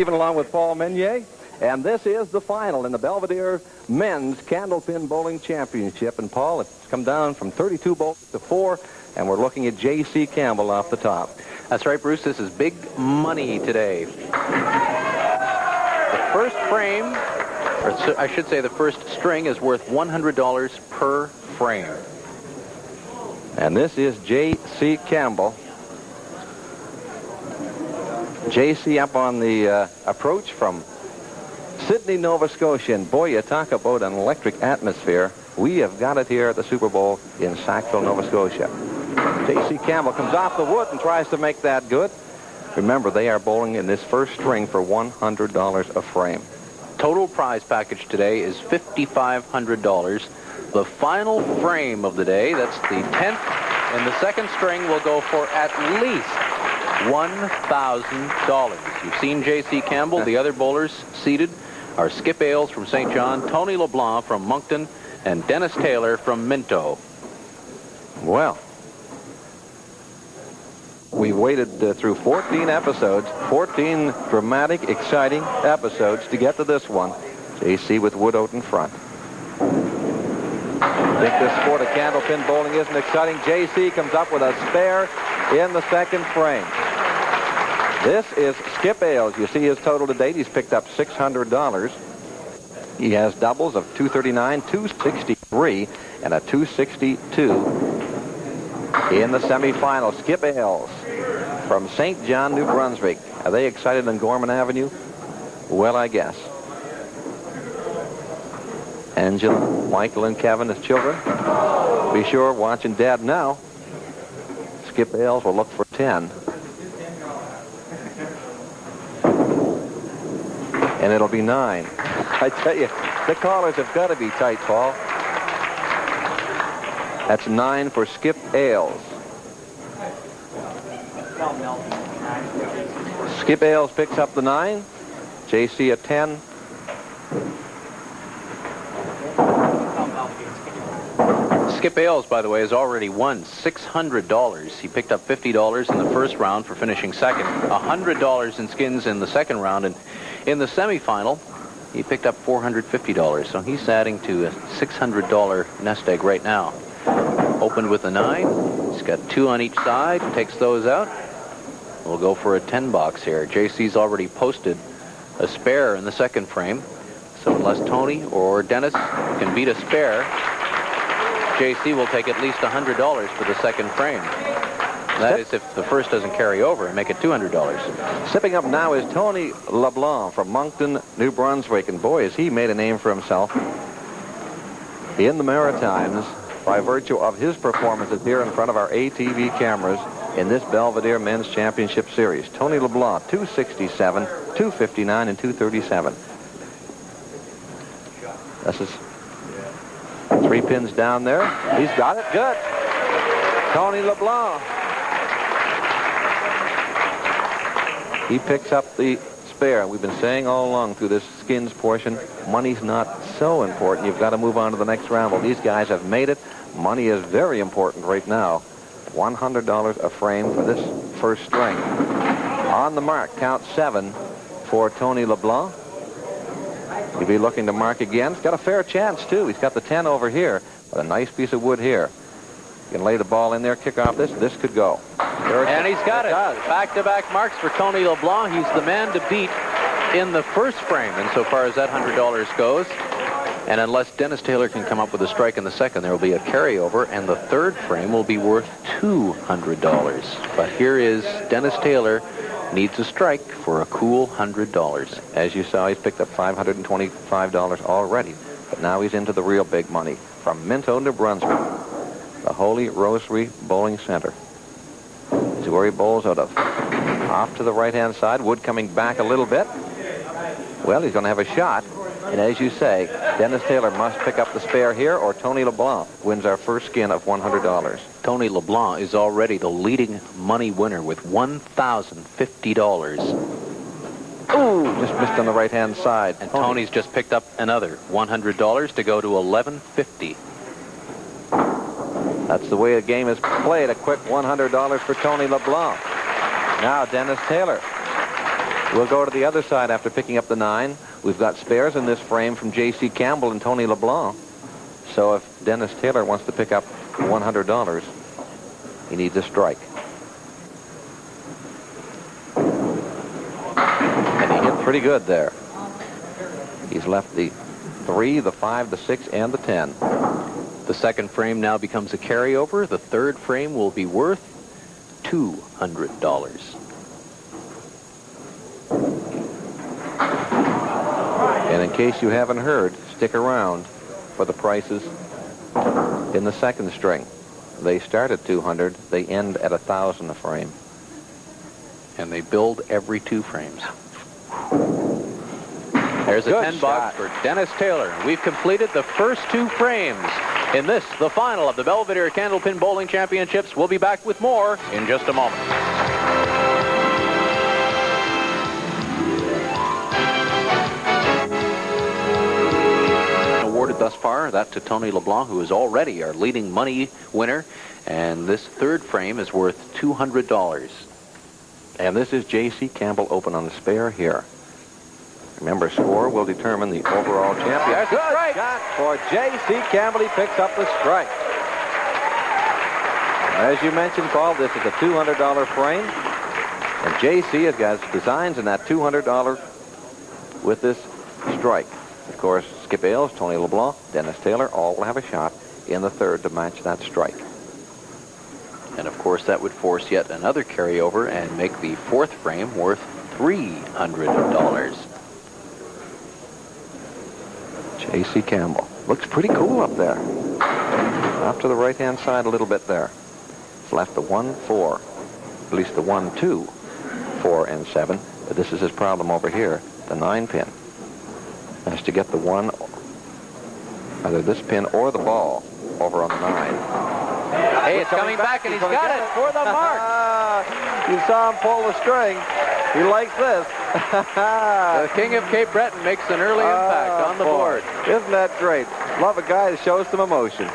Even along with Paul Meunier. And this is the final in the Belvedere Men's Candlepin Bowling Championship. And Paul, it's come down from 32 bowls to 4, and we're looking at J.C. Campbell off the top. That's right, Bruce. This is big money today. The first frame, or I should say the first string, is worth $100 per frame. And this is J.C. Campbell. J.C. up on the approach from Sydney, Nova Scotia. And boy, you talk about an electric atmosphere. We have got it here at the Super Bowl in Sackville, Nova Scotia. J.C. Campbell comes off the wood and tries to make that good. Remember, they are bowling in this first string for $100 a frame. Total prize package today is $5,500. The final frame of the day, that's the 10th, and the second string will go for at least $1,000. You've seen J.C. Campbell. The other bowlers seated are Skip Ailes from St. John, Tony LeBlanc from Moncton, and Dennis Taylor from Minto. Well, we waited through 14 episodes, 14 dramatic, exciting episodes to get to this one. J.C. with wood out in front. I think this sport of candlepin bowling isn't exciting. J.C. comes up with a spare in the second frame. This is Skip Ailes. You see his total to date. He's picked up $600. He has doubles of $239, $263, and a $262 in the semifinal. Skip Ailes from St. John, New Brunswick. Are they excited on Gorman Avenue? Well, I guess. Angela, Michael, and Kevin as children. Be sure, watching Dad now. Skip Ailes will look for 10. And it'll be 9. I tell you, the callers have got to be tight, Paul. That's 9 for Skip Ailes. Skip Ailes picks up the 9. J.C. at 10. Skip Ailes, by the way, has already won $600. He picked up $50 in the first round for finishing second, $100 in skins in the second round, and in the semifinal, he picked up $450. So he's adding to a $600 nest egg right now. Opened with a 9. He's got 2 on each side. Takes those out. We'll go for a 10 box here. JC's already posted a spare in the second frame. So unless Tony or Dennis can beat a spare, JC will take at least $100 for the second frame. That is if the first doesn't carry over and make it $200. Sipping up now is Tony LeBlanc from Moncton, New Brunswick. And boy, has he made a name for himself in the Maritimes by virtue of his performances here in front of our ATV cameras in this Belvedere Men's Championship Series. Tony LeBlanc, 267, 259, and 237. This is 3 pins down there. He's got it. Good. Tony LeBlanc. He picks up the spare. We've been saying all along through this skins portion, money's not so important. You've got to move on to the next round. Well, these guys have made it. Money is very important right now. $100 a frame for this first string. On the mark, count 7 for Tony LeBlanc. He'll be looking to mark again. He's got a fair chance, too. He's got the 10 over here, but a nice piece of wood here. You can lay the ball in there, kick off this. This could go. And he's got it. Back-to-back marks for Tony LeBlanc. He's the man to beat in the first frame, insofar as that $100 goes. And unless Dennis Taylor can come up with a strike in the second, there will be a carryover, and the third frame will be worth $200. But here is Dennis Taylor. Needs a strike for a cool $100. As you saw, he's picked up $525 already. But now he's into the real big money. From Minto, New Brunswick, the Holy Rosary Bowling Center is where he bowls out of. Off to the right-hand side, wood coming back a little bit. Well, he's going to have a shot. And as you say, Dennis Taylor must pick up the spare here, or Tony LeBlanc wins our first skin of $100. Tony LeBlanc is already the leading money winner with $1,050. Ooh, just missed on the right-hand side. And Tony's just picked up another $100 to go to $1,150. That's the way the game is played. A quick $100 for Tony LeBlanc. Now Dennis Taylor. We'll go to the other side after picking up the 9. We've got spares in this frame from J.C. Campbell and Tony LeBlanc. So if Dennis Taylor wants to pick up $100, he needs a strike. And he hit pretty good there. He's left the 3, the 5, the 6, and the 10. The second frame now becomes a carryover. The third frame will be worth $200. And in case you haven't heard, stick around for the prices in the second string. They start at $200. They end at $1,000 a frame. And they build every 2 frames. There's a Good $10 shot for Dennis Taylor. We've completed the first 2 frames in this, the final of the Belvedere Candlepin Bowling Championships. We'll be back with more in just a moment. Awarded thus far, that to Tony LeBlanc, who is already our leading money winner. And this third frame is worth $200. And this is J.C. Campbell open on the spare here. Remember, score will determine the overall champion. There's a strike. Shot for J.C. Campbell. He picks up the strike. As you mentioned, Paul, this is a $200 frame. And J.C. has got his designs in that $200 with this strike. Of course, Skip Ailes, Tony LeBlanc, Dennis Taylor all will have a shot in the third to match that strike. And of course, that would force yet another carryover and make the fourth frame worth $300. J.C. Campbell. Looks pretty cool up there. Off to the right-hand side a little bit there. It's left the 1, 4. At least the 1, 2, 4, and 7. But this is his problem over here, the 9 pin. Has to get the 1, either this pin or the ball, over on the 9. Hey, it's coming back, and he's got it for the mark. You saw him pull the string. He likes this. The King of Cape Breton makes an early impact on the board. Isn't that great? Love a guy that shows some emotion.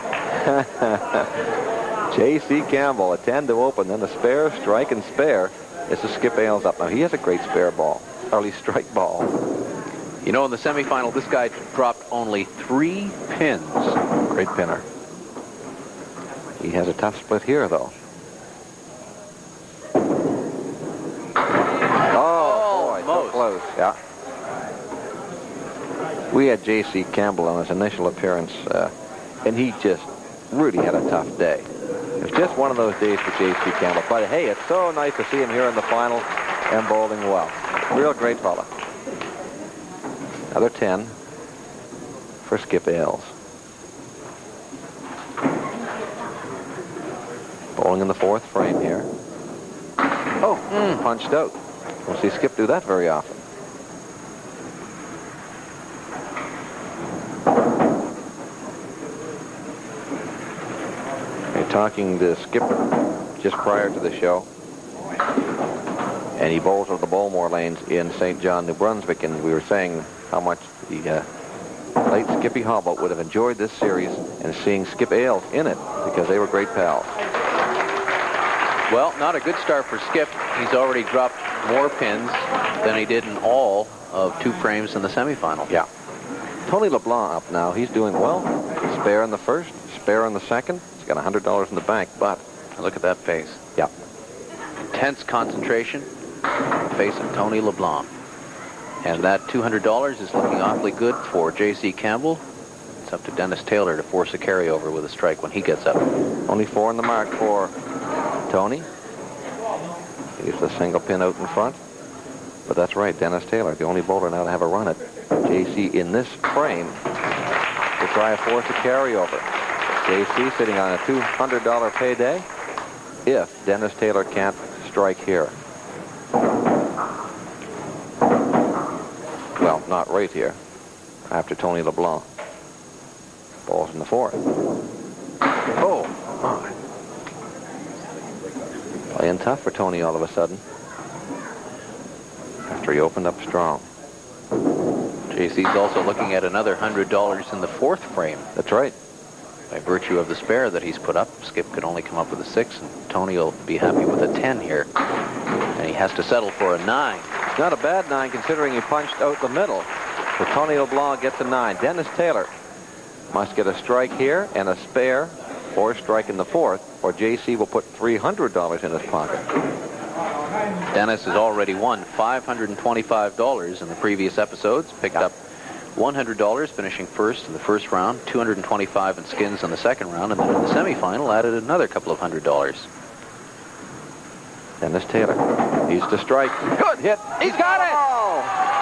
J.C. Campbell, a 10 to open, then a spare, strike, and spare. This is Skip Ailes up. Now, he has a great spare ball, early strike ball. You know, in the semifinal, this guy dropped only 3 pins. Great pinner. He has a tough split here, though. So close, yeah. We had J.C. Campbell on his initial appearance, and he just really had a tough day. It was just one of those days for J.C. Campbell. But hey, it's so nice to see him here in the final and bowling well. Real great fella. Another 10 for Skip Ailes. Bowling in the fourth frame here. Oh, punched out. We'll see Skip do that very often. We're talking to Skip just prior to the show. And he bowls over the Bowlmore lanes in St. John, New Brunswick. And we were saying how much the late Skippy Hobble would have enjoyed this series and seeing Skip Ailes in it because they were great pals. Well, not a good start for Skip. He's already dropped more pins than he did in all of 2 frames in the semifinal. Yeah. Tony LeBlanc up now. He's doing well. Spare in the first, spare in the second. He's got $100 in the bank, but look at that face. Yeah. Intense concentration in the face of Tony LeBlanc. And that $200 is looking awfully good for J.C. Campbell. It's up to Dennis Taylor to force a carryover with a strike when he gets up. Only 4 in the mark for Tony. He's the single pin out in front. But that's right, Dennis Taylor, the only bowler now to have a run at J.C. in this frame to try to force a carryover. J.C. sitting on a $200 payday if Dennis Taylor can't strike here. Well, not right here. After Tony LeBlanc. Ball's in the fourth. Oh, my. Playing tough for Tony all of a sudden. After he opened up strong. JC's also looking at another $100 in the fourth frame. That's right. By virtue of the spare that he's put up, Skip could only come up with a 6, and Tony will be happy with a 10 here. And he has to settle for a 9. Not a bad 9 considering he punched out the middle. So Tony LeBlanc gets a 9. Dennis Taylor must get a strike here and a spare or a strike in the 4th, or JC will put $300 in his pocket. Dennis has already won $525 in the previous episodes. Picked up $100 finishing first in the first round, $225 in skins in the second round, and then in the semifinal added another couple of $100. Dennis Taylor needs to strike. Good hit. He's got it!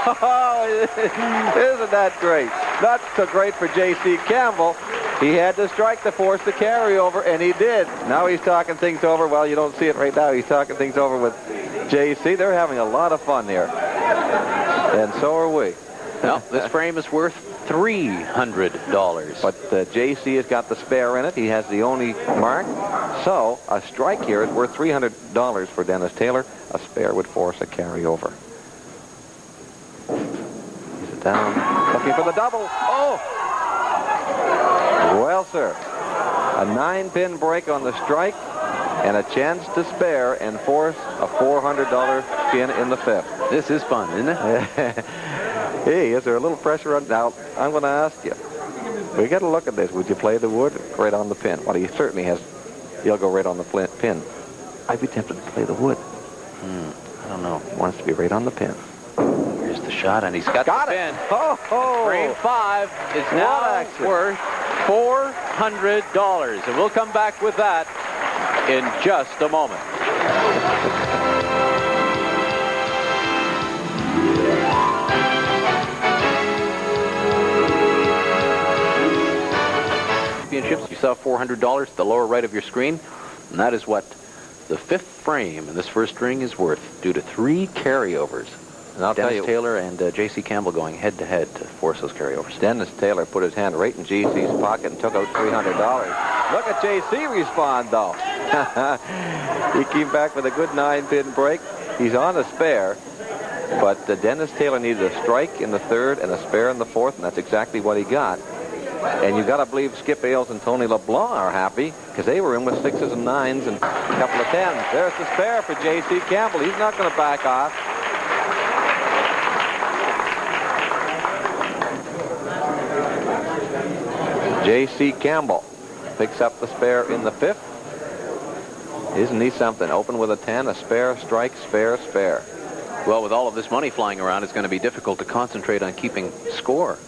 Oh, isn't that great? Not so great for J.C. Campbell. He had to strike to force the carryover, and he did. Now he's talking things over. Well, you don't see it right now. He's talking things over with J.C. They're having a lot of fun here. And so are we. Well, this frame is worth $300. But J.C. has got the spare in it. He has the only mark. So a strike here is worth $300 for Dennis Taylor. A spare would force a carryover. He's it down. Looking for the double. Oh! Well, sir. A 9-pin break on the strike and a chance to spare and force a $400 skin in the 5th. This is fun, isn't it? Hey, is there a little pressure on? Now, I'm going to ask you. We got to look at this. Would you play the wood right on the pin? Well, he certainly has. He'll go right on the pin. I'd be tempted to play the wood. I don't know. He wants to be right on the pin. Here's the shot, and he's got the pin. Oh, oh. Frame 5 is now worth $400, and we'll come back with that in just a moment. Championships, you saw $400 at the lower right of your screen, and that is what the 5th frame in this first ring is worth due to 3 carryovers. And I'll tell you, Taylor and J.C. Campbell going head-to-head to force those carryovers. Dennis Taylor put his hand right in J.C.'s pocket and took out $300. Look at J.C. respond, though. He came back with a good 9-pin break. He's on a spare, but Dennis Taylor needed a strike in the 3rd and a spare in the 4th, and that's exactly what he got. And you've got to believe Skip Ailes and Tony LeBlanc are happy because they were in with 6s and 9s and a couple of 10s. There's the spare for J.C. Campbell. He's not going to back off. J.C. Campbell picks up the spare in the 5th. Isn't he something? Open with a 10, a spare, strike, spare, spare. Well, with all of this money flying around, it's going to be difficult to concentrate on keeping score.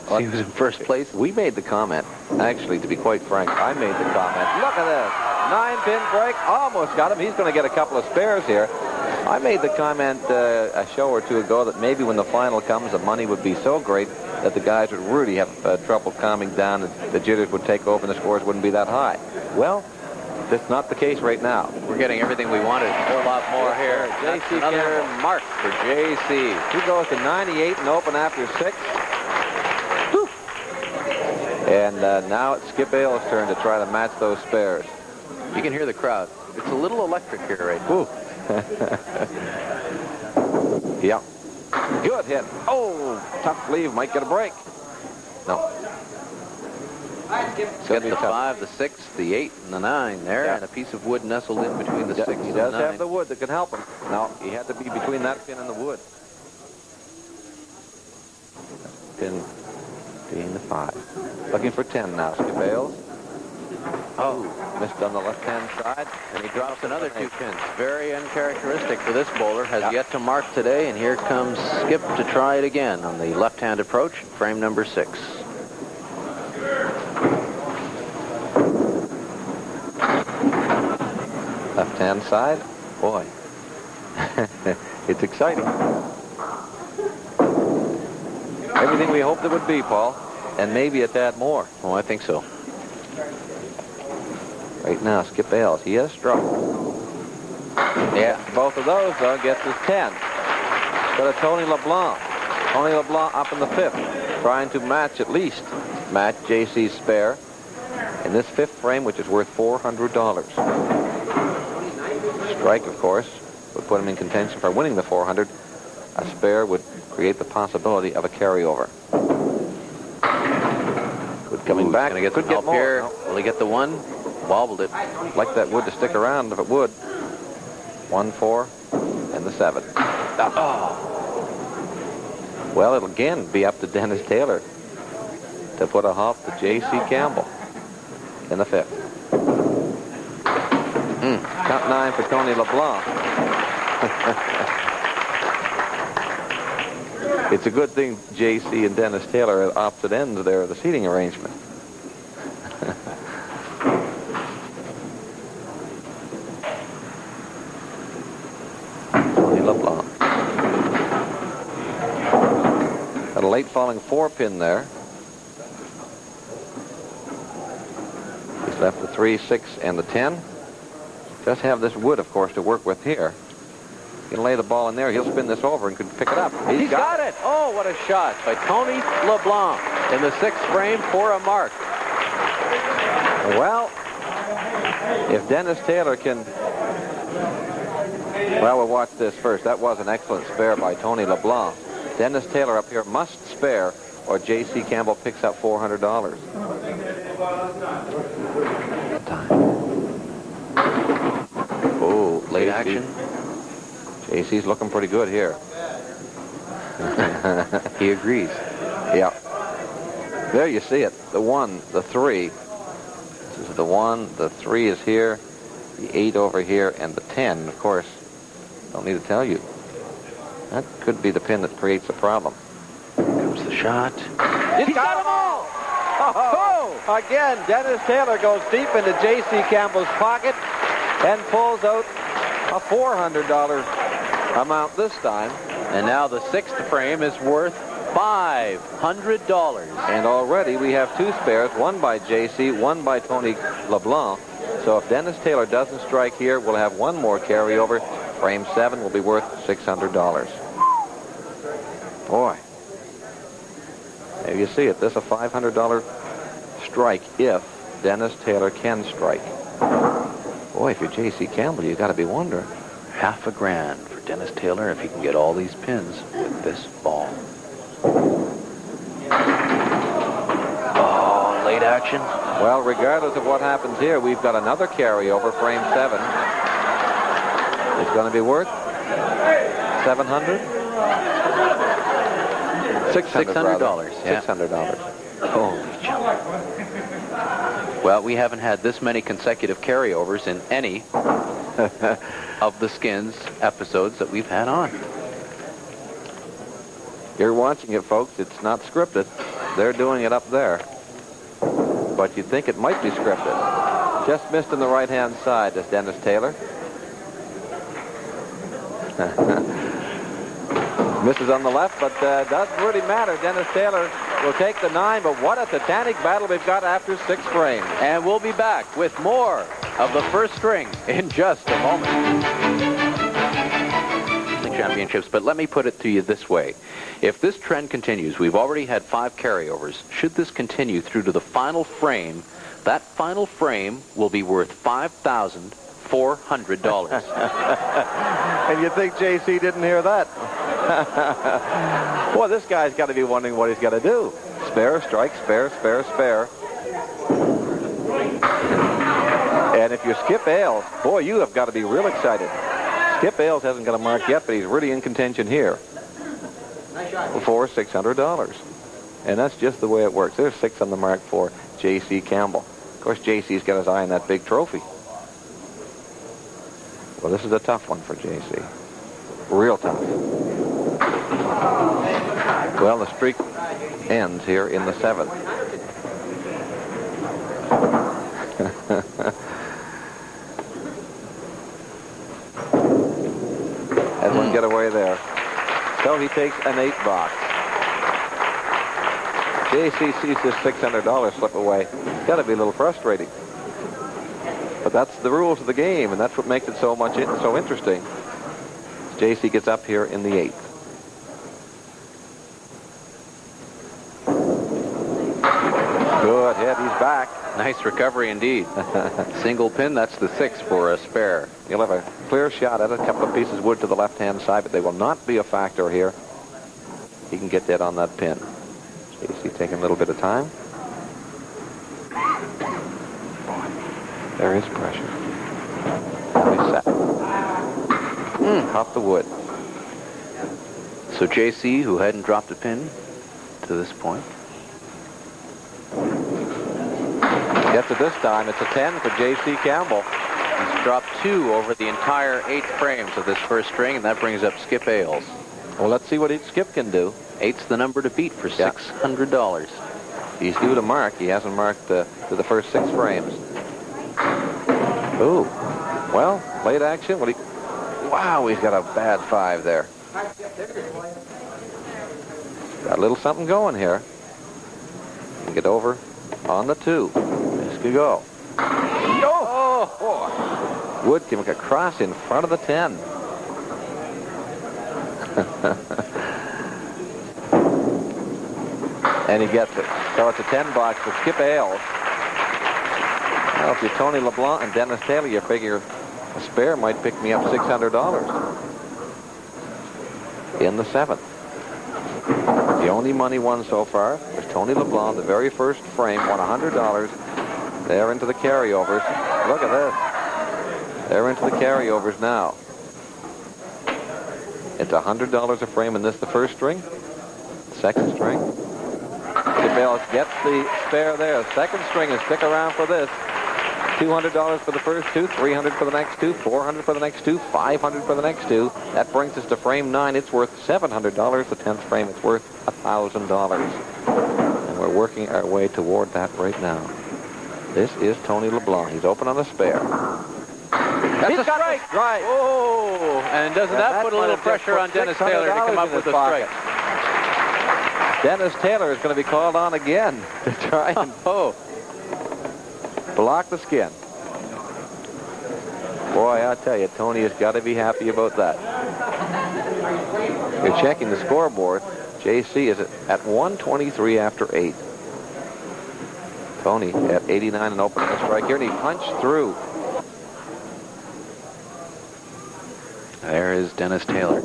He was in first place. We made the comment. Actually, to be quite frank, I made the comment. Look at this. 9-pin break. Almost got him. He's going to get a couple of spares here. I made the comment a show or two ago that maybe when the final comes, the money would be so great that the guys would really have trouble calming down, and the jitters would take over and the scores wouldn't be that high. Well, that's not the case right now. We're getting everything we wanted. A whole lot more here. J.C. Another mark for J.C. He goes to 98 and open after 6. And now it's Skip Ailes' turn to try to match those spares. You can hear the crowd. It's a little electric here right now. Yeah. Good hit. Oh, tough leave. Might get a break. No. Get the 5, the 6, the 8, and the 9 there, and a piece of wood nestled in between the 6 and the 9. He does have the wood that can help him. No, he had to be between that pin and the wood. Pin being the 5. Looking for 10 now, Skip Ailes. Oh, missed on the left-hand side. And he drops another 2 pins. Very uncharacteristic for this bowler. Has yet to mark today, and here comes Skip to try it again on the left-hand approach, frame number 6. Left-hand side. Boy. It's exciting. Everything we hoped it would be, Paul. And maybe a tad more. Oh, I think so. Right now, Skip Ailes, he has struck. Yeah, both of those, though, gets his 10. Go to Tony LeBlanc. Tony LeBlanc up in the 5th, trying to match at least. Match J.C.'s spare in this 5th frame, which is worth $400. Strike, of course, would put him in contention for winning the 400. A spare would create the possibility of a carryover. Good coming back. Gonna get some help here. No. Will he get the 1? Wobbled it. Like that wood to stick around if it would. 1, 4, and the 7. Well, it'll again be up to Dennis Taylor to put a halt to J.C. Campbell in the 5th. Count 9 for Tony LeBlanc. It's a good thing J.C. and Dennis Taylor are at opposite ends there of the seating arrangement. Tony LeBlanc. Got a late falling 4-pin there. He's left the 3, 6, and the 10. Just have this wood, of course, to work with here. You can lay the ball in there. He'll spin this over and could pick it up. He's got it. Oh, what a shot by Tony LeBlanc in the 6th frame for a mark. Well, if Dennis Taylor can... Well, we'll watch this first. That was an excellent spare by Tony LeBlanc. Dennis Taylor up here must spare or J.C. Campbell picks up $400. Time. Oh, late action. JC's looking pretty good here. He agrees. Yeah. There you see it. The 1, the 3. This is the 1, the 3 is here, the 8 over here, and the 10, of course. Don't need to tell you. That could be the pin that creates the problem. Here comes the shot. He's got them all! Oh! Again, Dennis Taylor goes deep into J.C. Campbell's pocket and pulls out a $400 amount this time. And now the 6th frame is worth $500. And already we have 2 spares, one by J.C., one by Tony LeBlanc. So if Dennis Taylor doesn't strike here, we'll have one more carryover. Frame 7 will be worth $600. Boy. There you see it. This is a $500 strike if Dennis Taylor can strike. Boy, if you're J.C. Campbell, you've got to be wondering. $1,000 for Dennis Taylor if he can get all these pins with this ball. Oh, late action. Well, regardless of what happens here, we've got another carryover, frame 7. It's going to be worth $700? $600. Yeah. $600. Holy jump. Well, we haven't had this many consecutive carryovers in any of the Skins episodes that we've had on. You're watching it, folks. It's not scripted. They're doing it up there. But you'd think it might be scripted. Just missed on the right-hand side, is Dennis Taylor. Misses on the left, but doesn't really matter. Dennis Taylor will take the 9, but what a titanic battle we've got after 6 frames. And we'll be back with more of the first string in just a moment. Championships, but let me put it to you this way. If this trend continues, we've already had 5 carryovers. Should this continue through to the final frame, that final frame will be worth $5,400. And you think JC didn't hear that? Boy, this guy's got to be wondering what he's got to do. Spare, strike, spare, spare, spare. And if you're Skip Ailes, boy, you have got to be real excited. Skip Ailes hasn't got a mark yet, but he's really in contention here for $600. And that's just the way it works. There's 6 on the mark for J.C. Campbell. Of course, J.C.'s got his eye on that big trophy. Well, this is a tough one for J.C. Real tough. Well, the streak ends here in the 7th. Had one get away there. So he takes an 8 box. JC sees this $600 slip away. It's got to be a little frustrating. But that's the rules of the game, and that's what makes it so interesting. JC gets up here in the 8th. Good hit. He's back. Nice recovery indeed. Single pin, that's the 6 for a spare. You'll have a clear shot at it. A couple of pieces of wood to the left-hand side, but they will not be a factor here. He can get that on that pin. JC taking a little bit of time. There is pressure. Now he's set. Off the wood. So JC, who hadn't dropped a pin to this point. Gets it this time. It's a 10 for J.C. Campbell. He's dropped 2 over the entire 8 frames of this first string, and that brings up Skip Ailes. Well, let's see what Skip can do. 8's the number to beat for $600. He's due to mark. He hasn't marked to the first 6 frames. Ooh. Well, late action. Wow, he's got a bad 5 there. Got a little something going here. Get over on the 2. This could go. Oh! Wood can make a cross in front of the 10. And he gets it. So it's a 10 box for Skip Ailes. Now, if you're Tony LeBlanc and Dennis Taylor, you figure a spare might pick me up $600 in the 7th. The only money won so far was Tony LeBlanc. The very first frame won $100. They're into the carryovers. Look at this. They're into the carryovers now. It's $100 a frame in this, the first string. Second string. Skip Ailes gets the spare there. Second string is stick around for this. $200 for the first 2, $300 for the next 2, $400 for the next 2, $500 for the next 2. That brings us to frame 9. It's worth $700. The 10th frame, it's worth $1,000. And we're working our way toward that right now. This is Tony LeBlanc. He's open on the spare. That's a strike. Right. Oh, and doesn't that put a little pressure on Dennis Taylor to come up with a strike? Dennis Taylor is going to be called on again to try and block the skin. Boy, I'll tell you, Tony has got to be happy about that. You're checking the scoreboard. JC is at 123 after 8. Tony at 89 and open on the strike here, and he punched through. There is Dennis Taylor.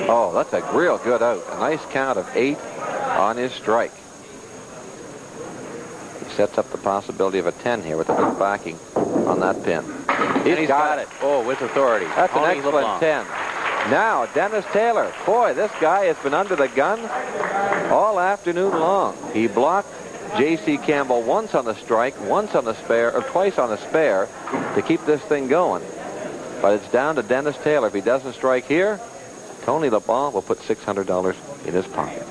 Oh, that's a real good out. A nice count of 8 on his strike. He sets up the possibility of a 10 here with a big backing on that pin. He's got it. Oh, with authority. That's an excellent 10. Now, Dennis Taylor. Boy, this guy has been under the gun all afternoon long. He blocked J.C. Campbell once on the strike, once on the spare, or twice on the spare to keep this thing going. But it's down to Dennis Taylor. If he doesn't strike here, Tony LeBlanc will put $600 in his pocket.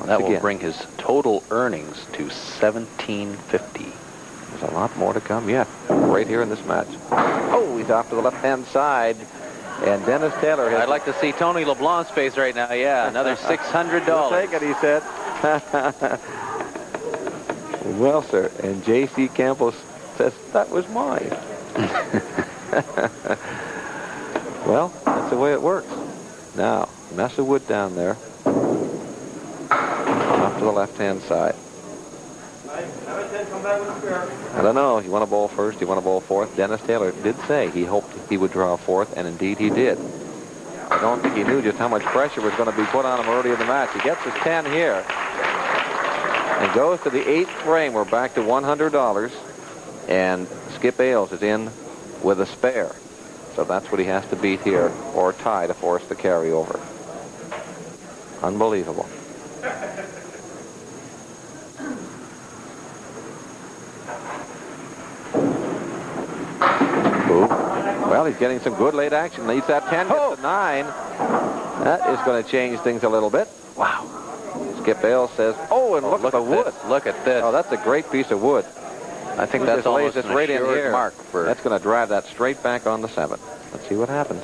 That will bring his total earnings to $1,750. There's a lot more to come yet, right here in this match. Oh, he's off to the left-hand side. And Dennis Taylor has... I'd like to see Tony LeBlanc's face right now. Yeah, another $600. We'll take it, he said. Well, sir, and J.C. Campbell says, that was mine. Well, that's the way it works. Now, mess of wood down there. Off to the left-hand side. I don't know. You want to bowl first? You want to bowl fourth? Dennis Taylor did say he hoped he would draw fourth, and indeed he did. I don't think he knew just how much pressure was going to be put on him early in the match. He gets his 10 here and goes to the 8th frame. We're back to $100, and Skip Ailes is in with a spare. So that's what he has to beat here, or tie to force the carryover. Unbelievable. Ooh. Well, he's getting some good late action. Leads that 10, gets the 9. That is going to change things a little bit. Wow. Skip Ailes says, oh, and look at the wood. Look at this. Oh, that's a great piece of wood. I think that's almost an right in assured here. mark for... That's going to drive that straight back on the 7th. Let's see what happens.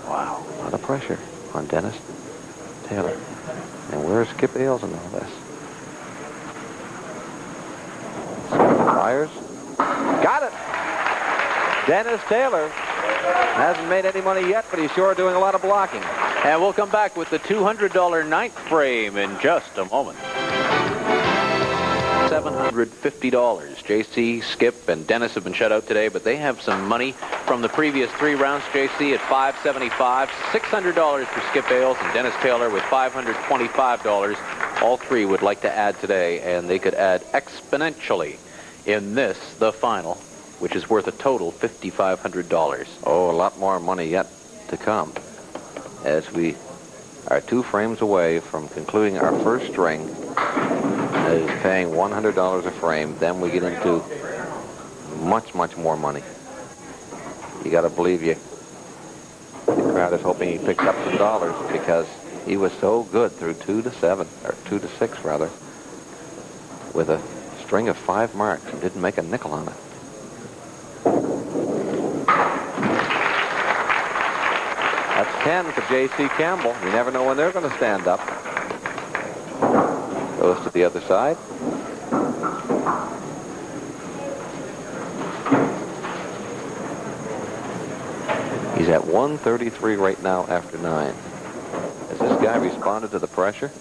Wow. A lot of pressure on Dennis Taylor. And where's Skip Ailes in all this? Fires. Got it! Dennis Taylor hasn't made any money yet, but he's sure doing a lot of blocking. And we'll come back with the $200 9th frame in just a moment. $750. JC, Skip, and Dennis have been shut out today, but they have some money from the previous 3 rounds. JC at $575, $600 for Skip Ailes, and Dennis Taylor with $525. All 3 would like to add today, and they could add exponentially in this, the final, which is worth a total $5,500. Oh, a lot more money yet to come as we are 2 frames away from concluding our first string. That is paying $100 a frame. Then we get into much, much more money. You got to believe the crowd is hoping he picks up some dollars because he was so good through 2 to 7, or 2 to 6 rather, with a string of 5 marks and didn't make a nickel on it. That's 10 for J.C. Campbell. You never know when they're going to stand up. Goes to the other side. He's at 133 right now after 9. Has this guy responded to the pressure?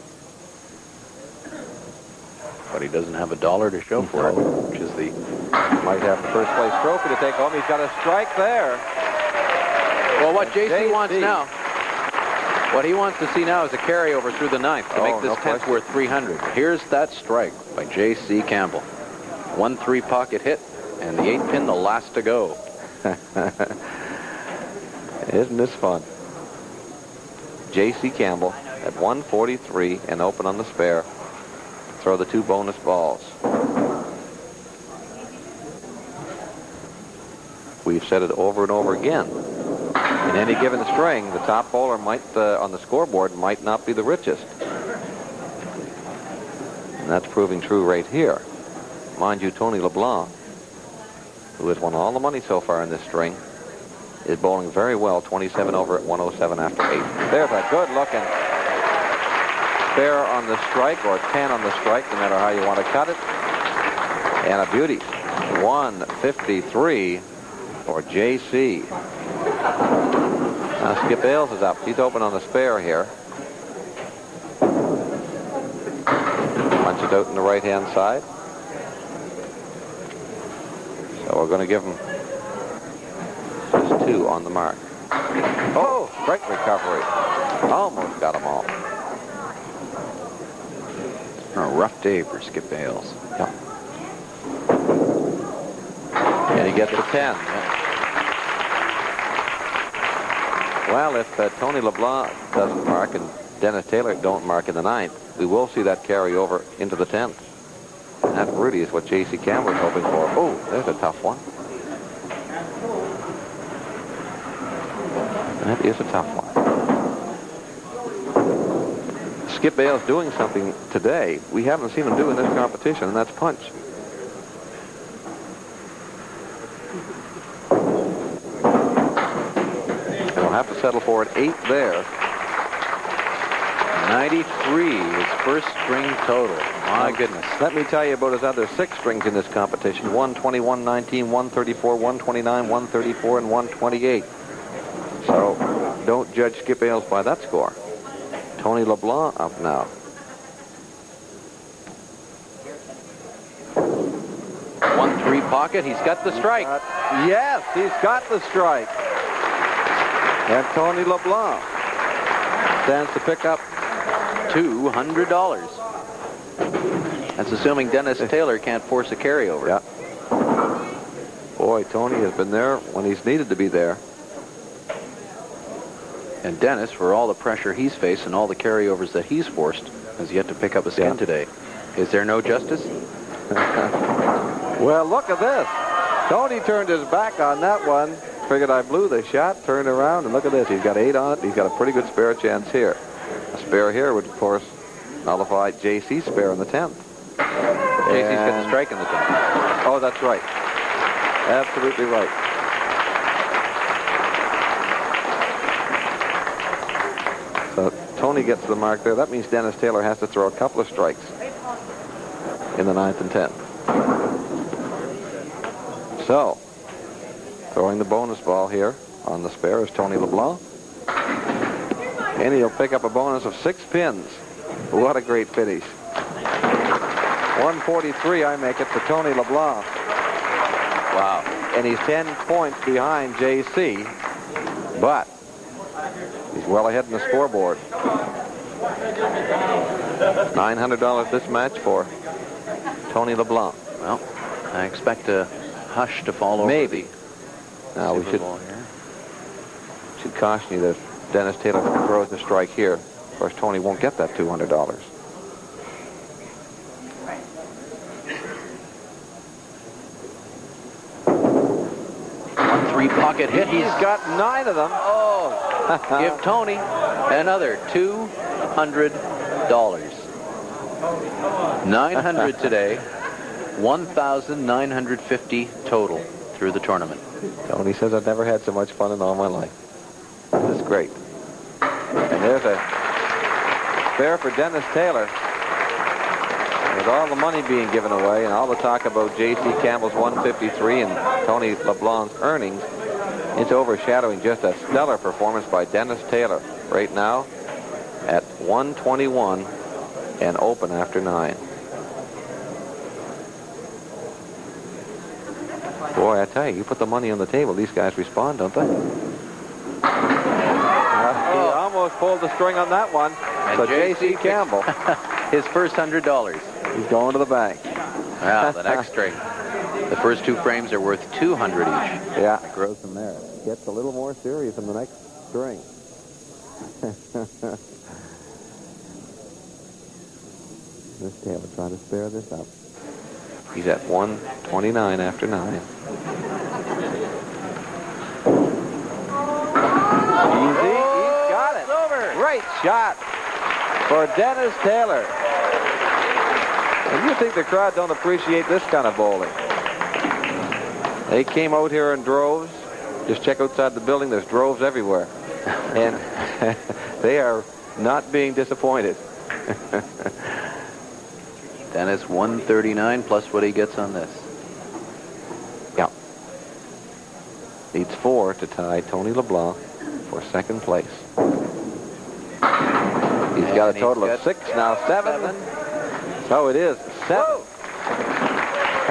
But he doesn't have $1 to show for it, which is the... Might have the first place trophy to take home. He's got a strike there. Well, what J.C. wants now, what he wants to see now is a carryover through the 9th to make this 10th worth 300. Here's that strike by J.C. Campbell. 1-3 pocket hit, and the 8 pin the last to go. Isn't this fun? J.C. Campbell at 143 and open on the spare. Throw the 2 bonus balls. We've said it over and over again. In any given string, the top bowler might, on the scoreboard, might not be the richest. And that's proving true right here. Mind you, Tony LeBlanc, who has won all the money so far in this string, is bowling very well, 27 over at 107 after 8. There's a good-looking spare on the strike, or 10 on the strike, no matter how you want to cut it. And a beauty. 153 for J.C. Now Skip Bales is up. He's open on the spare here. Punch it out in the right-hand side. So we're going to give him just 2 on the mark. Oh, great recovery. Almost got them all. A rough day for Skip Bales. Yeah. And he gets the 10. Well, if Tony LeBlanc doesn't mark and Dennis Taylor don't mark in the 9th, we will see that carry over into the 10th. And that really is what J.C. Campbell is hoping for. Oh, there's a tough one. That is a tough one. Skip Bales doing something today we haven't seen him do in this competition, and that's punch. And we'll have to settle for an 8 there. 93, his first string total. My goodness. Let me tell you about his other 6 strings in this competition. 120, 119, 134, 129, 134, and 128. So don't judge Skip Bales by that score. Tony LeBlanc up now. One 3 pocket. He's got the strike. Yes, he's got the strike. And Tony LeBlanc stands to pick up $200. That's assuming Dennis Taylor can't force a carryover. Yeah. Boy, Tony has been there when he's needed to be there. And Dennis, for all the pressure he's faced and all the carryovers that he's forced, has yet to pick up a skin today. Is there no justice? Well, look at this. Tony turned his back on that one. Figured I blew the shot, turned around, and look at this. He's got 8 on it. He's got a pretty good spare chance here. A spare here would, of course, nullify J.C.'s spare in the 10th. J.C.'s got the strike in the 10th. Oh, that's right. Absolutely right. So Tony gets the mark there. That means Dennis Taylor has to throw a couple of strikes in the 9th and 10th. So, throwing the bonus ball here on the spare is Tony LeBlanc. And he'll pick up a bonus of 6 pins. What a great finish. 143, I make it for Tony LeBlanc. Wow. And he's 10 points behind J.C., but he's well ahead in the scoreboard. $900 this match for Tony LeBlanc. Well, I expect a hush to fall over. Maybe. Now we should caution you that if Dennis Taylor throws the strike here, Of course, Tony won't get that $200. Three-pocket hit. He's got 9 of them. Oh, give Tony another $200. 900 today, 1,950 total through the tournament. Tony says, I've never had so much fun in all my life. This is great. And there's a spare for Dennis Taylor. With all the money being given away and all the talk about J.C. Campbell's 153 and Tony LeBlanc's earnings, it's overshadowing just a stellar performance by Dennis Taylor right now at 121 and open after 9. Boy, I tell you, you put the money on the table, these guys respond, don't they? He almost pulled the string on that one. And So J.C. Campbell, his first $100. he's going to the bank. Wow, the next string. The first 2 frames are worth $200 each. Yeah, it grows from there. Gets a little more serious in the next string. This Taylor trying to spare this up. He's at 129 after 9. Easy. He's got it. It's over. Great shot for Dennis Taylor. And you think the crowd don't appreciate this kind of bowling. They came out here in droves. Just check outside the building. There's droves everywhere. And they are not being disappointed. Dennis 139 plus what he gets on this. Yeah. Needs 4 to tie Tony LeBlanc for second place. He's got a total of 6 now, 7. So it is 7. Whoa.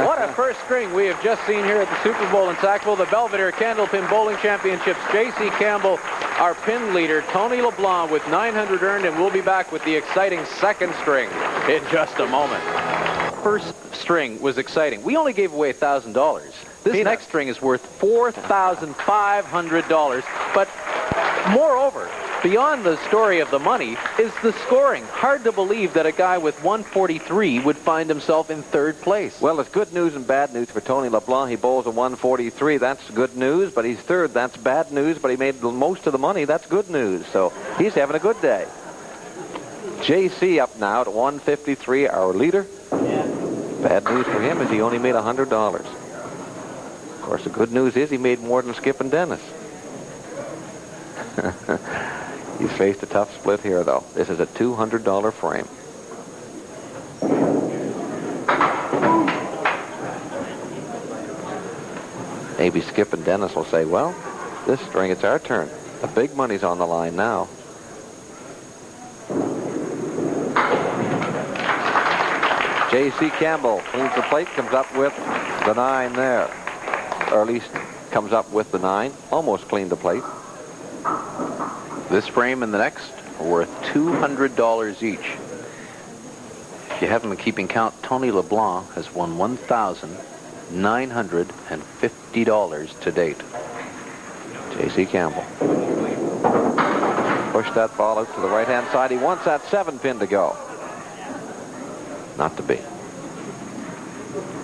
What a first string we have just seen here at the Super Bowl in Sackville. The Belvedere Candlepin Bowling Championships. J.C. Campbell, our pin leader. Tony LeBlanc with 900 earned, and we'll be back with the exciting second string in just a moment. First string was exciting. We only gave away $1,000. This next string is worth $4,500. But moreover, beyond the story of the money is the scoring. Hard to believe that a guy with 143 would find himself in third place. Well, it's good news and bad news for Tony LeBlanc. He bowls a 143. That's good news, but he's third. That's bad news, but he made most of the money. That's good news. So he's having a good day. J.C. up now at 153, our leader. Bad news for him is he only made $100. Of course, the good news is he made more than Skip and Dennis. He's faced a tough split here, though. This is a $200 frame. Maybe Skip and Dennis will say, well, this string, it's our turn. The big money's on the line now. J.C. Campbell cleans the plate, comes up with the 9 there. Or at least comes up with the 9. Almost cleaned the plate. This frame and the next are worth $200 each. If you haven't been keeping count, Tony LeBlanc has won $1,950 to date. J.C. Campbell. Push that ball out to the right-hand side. He wants that 7 pin to go. Not to be.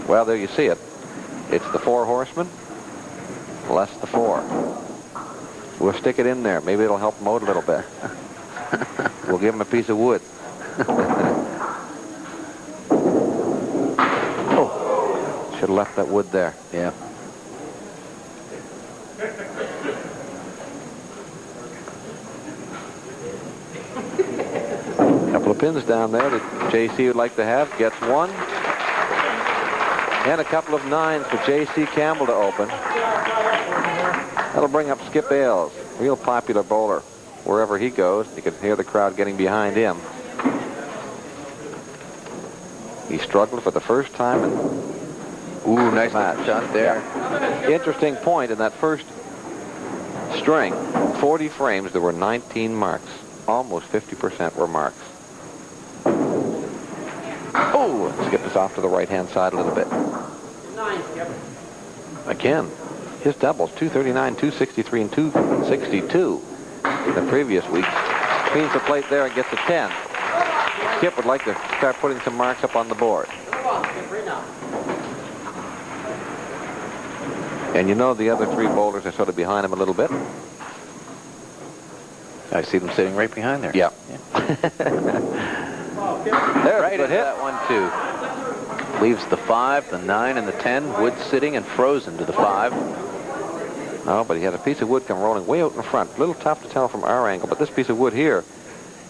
Well, there you see it. It's the 4 horsemen, less the 4. We'll stick it in there. Maybe it'll help him out a little bit. We'll give him a piece of wood. Oh, should have left that wood there. Yeah. Couple of pins down there that J.C. would like to have. Gets 1. And a couple of 9s for J.C. Campbell to open. That'll bring up Skip Ailes, real popular bowler. Wherever he goes, you can hear the crowd getting behind him. He struggled for the first time. Ooh, nice shot there. Yeah. Interesting point in that first string, 40 frames, there were 19 marks. Almost 50% were marks. Oh, Skip is off to the right-hand side a little bit. 9, Skip. Again, his doubles, 239, 263, and 262 in the previous week. cleans the plate there and gets a 10. Skip would like to start putting some marks up on the board. And you know the other three bowlers are sort of behind him a little bit. I see them sitting right behind there. Yeah. There's Right a into hit. that one, too. Leaves the 5, the 9, and the 10. Wood sitting and frozen to the 5. No, but he had a piece of wood come rolling way out in front. A little tough to tell from our angle, but this piece of wood here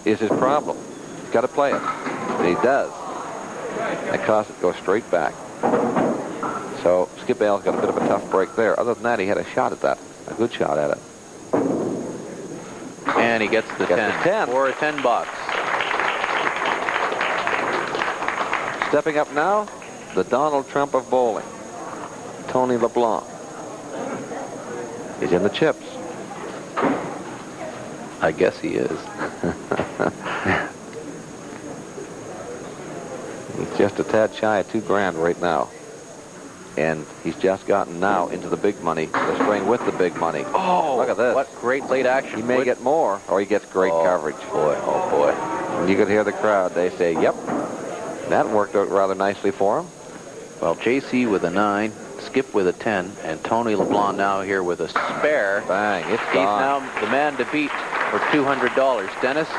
is his problem. He's got to play it. And he does. That caused it to go straight back. So Skip Bale's got a bit of a tough break there. Other than that, he had a shot at that. A good shot at it. And he gets the 10. For a 10 bucks. Stepping up now, the Donald Trump of bowling, Tony LeBlanc. He's in the chips. I guess he is. He's just a tad shy of $2,000 right now. And he's just gotten now into the big money, the string with the big money. Oh, look at this. What great late action. He may get more, or he gets great coverage. Boy, oh boy. And you could hear the crowd. They say, yep. That worked out rather nicely for him. Well, JC with a 9, Skip with a 10, and Tony LeBlanc now here with a spare. Bang, it's He's gone. now the man to beat for $200. Dennis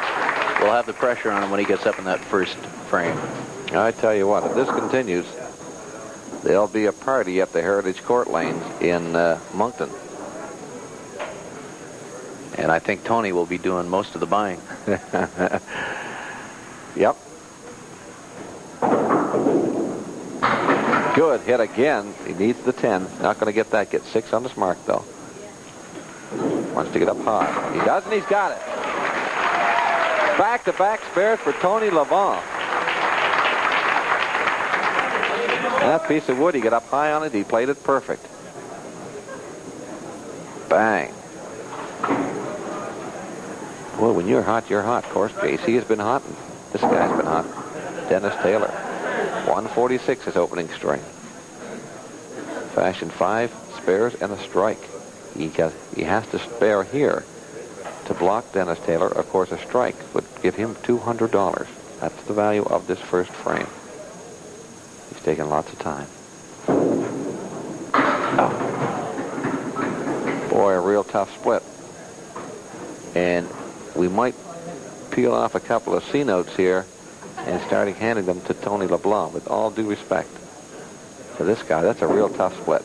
will have the pressure on him when he gets up in that first frame. I tell you what, if this continues, there'll be a party at the Heritage Court Lanes in Moncton. And I think Tony will be doing most of the buying. Yep. Good hit again. He needs the 10. Not going to get that. Get 6 on this mark, though. Wants to get up high. He does, and he's got it. Back-to-back spares for Tony LeBlanc. That piece of wood, he got up high on it. He played it perfect. Bang. Boy, when you're hot, you're hot. Of course, JC has been hot, and this guy's been hot. Dennis Taylor. 146 his opening string. Fashioned 5 spares and a strike. He has to spare here to block Dennis Taylor. Of course, a strike would give him $200. That's the value of this first frame. He's taking lots of time. Oh. Boy, a real tough split. And we might peel off a couple of C notes here and starting handing them to Tony LeBlanc, with all due respect to this guy. That's a real tough split.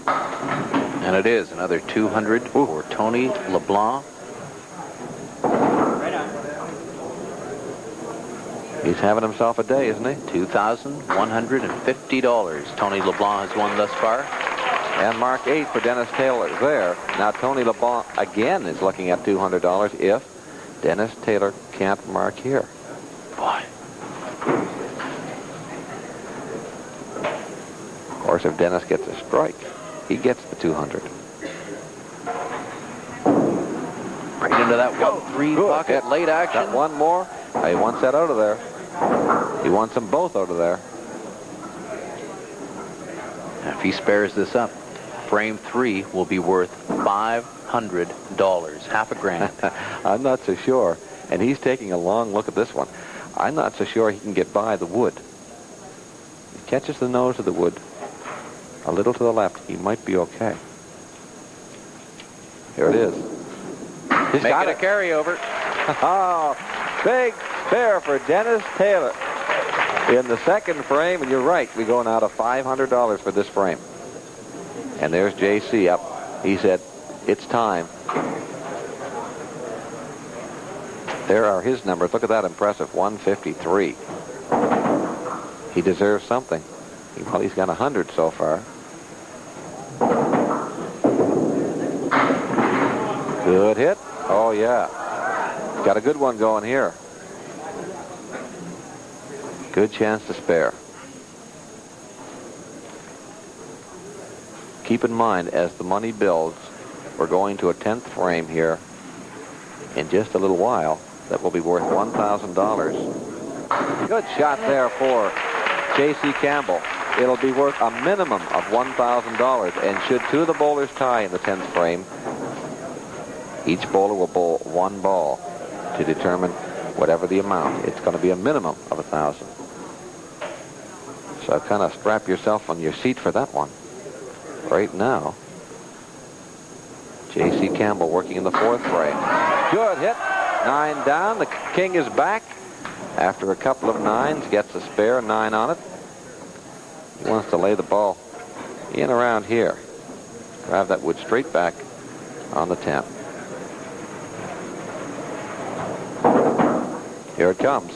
And it is another 200 for Tony LeBlanc. He's having himself a day, isn't he? $2,150 Tony LeBlanc has won thus far. And mark 8 for Dennis Taylor there. Now Tony LeBlanc again is looking at $200 if Dennis Taylor can't mark here. Boy. Of course, if Dennis gets a strike, he gets the 200. Right into that 1-3 pocket, late action. Got one more. He wants that out of there. He wants them both out of there. If he spares this up, frame 3 will be worth $500, half a grand. I'm not so sure. And he's taking a long look at this one. I'm not so sure he can get by the wood. He catches the nose of the wood a little to the left. He might be okay. Here it is. He's Make got it a carryover. Oh, big spare for Dennis Taylor in the second frame. And you're right, we go now to $500 for this frame. And there's JC up. He said, it's time. There are his numbers. Look at that, impressive, 153. He deserves something. Well, he's got 100 so far. Good hit. Oh, yeah. Got a good one going here. Good chance to spare. Keep in mind, as the money builds, we're going to a 10th frame here in just a little while that will be worth $1,000. Good shot there for J.C. Campbell. It'll be worth a minimum of $1,000. And should two of the bowlers tie in the 10th frame, each bowler will bowl one ball. to determine whatever the amount. It's going to be a minimum of 1,000. So kind of strap yourself on your seat for that one. Right now, J.C. Campbell working in the fourth frame. Good hit. 9 down. The king is back. After a couple of 9s, gets a spare 9 on it. He wants to lay the ball in around here. Drive that wood straight back on the 10. Here it comes.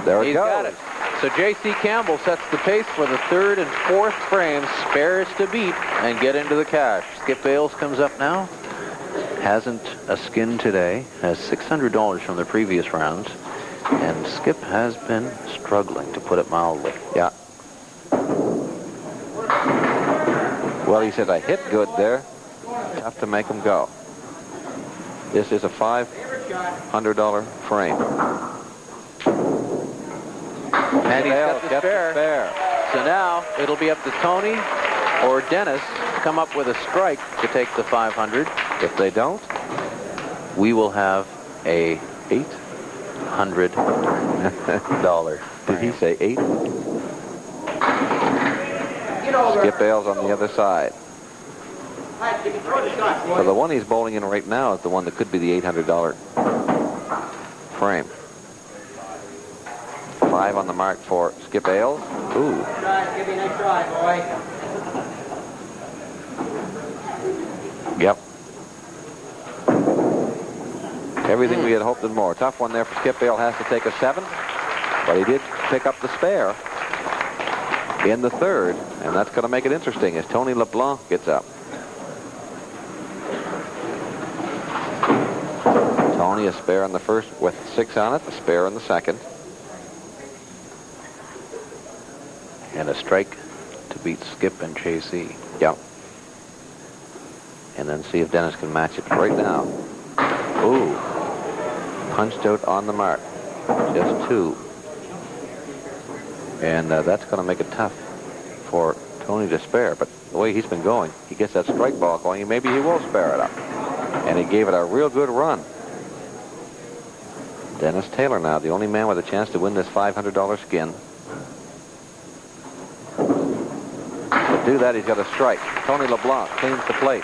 There it He's goes. got it. So J.C. Campbell sets the pace for the third and fourth frames. Spares to beat and get into the cash. Skip Bales comes up now. Hasn't a skin today. Has $600 from the previous rounds. And Skip has been struggling, to put it mildly. Yeah. Well, he said, I hit good there. Tough to make him go. This is a $500 frame. And he's got the spare. So now it'll be up to Tony or Dennis to come up with a strike to take the 500. If they don't, we will have a $800. Did he say 8? Skip Bales on the other side. So the one he's bowling in right now is the one that could be the $800 frame. 5 on the mark for Skip Bales. Ooh. Give me a nice try, boy. Yep. Everything we had hoped and more. Tough one there for Skip Bale. Has to take a 7. But he did pick up the spare in the third. And that's going to make it interesting as Tony LeBlanc gets up. Tony a spare in the first with 6 on it. A spare in the second. And a strike to beat Skip and J.C. Yep. And then see if Dennis can match it right now. Ooh. Punched out on the mark. Just 2. And that's going to make it tough for Tony to spare. But the way he's been going, he gets that strike ball going, and maybe he will spare it up. And he gave it a real good run. Dennis Taylor now, the only man with a chance to win this $500 skin. To do that, he's got a strike. Tony LeBlanc cleans the plate.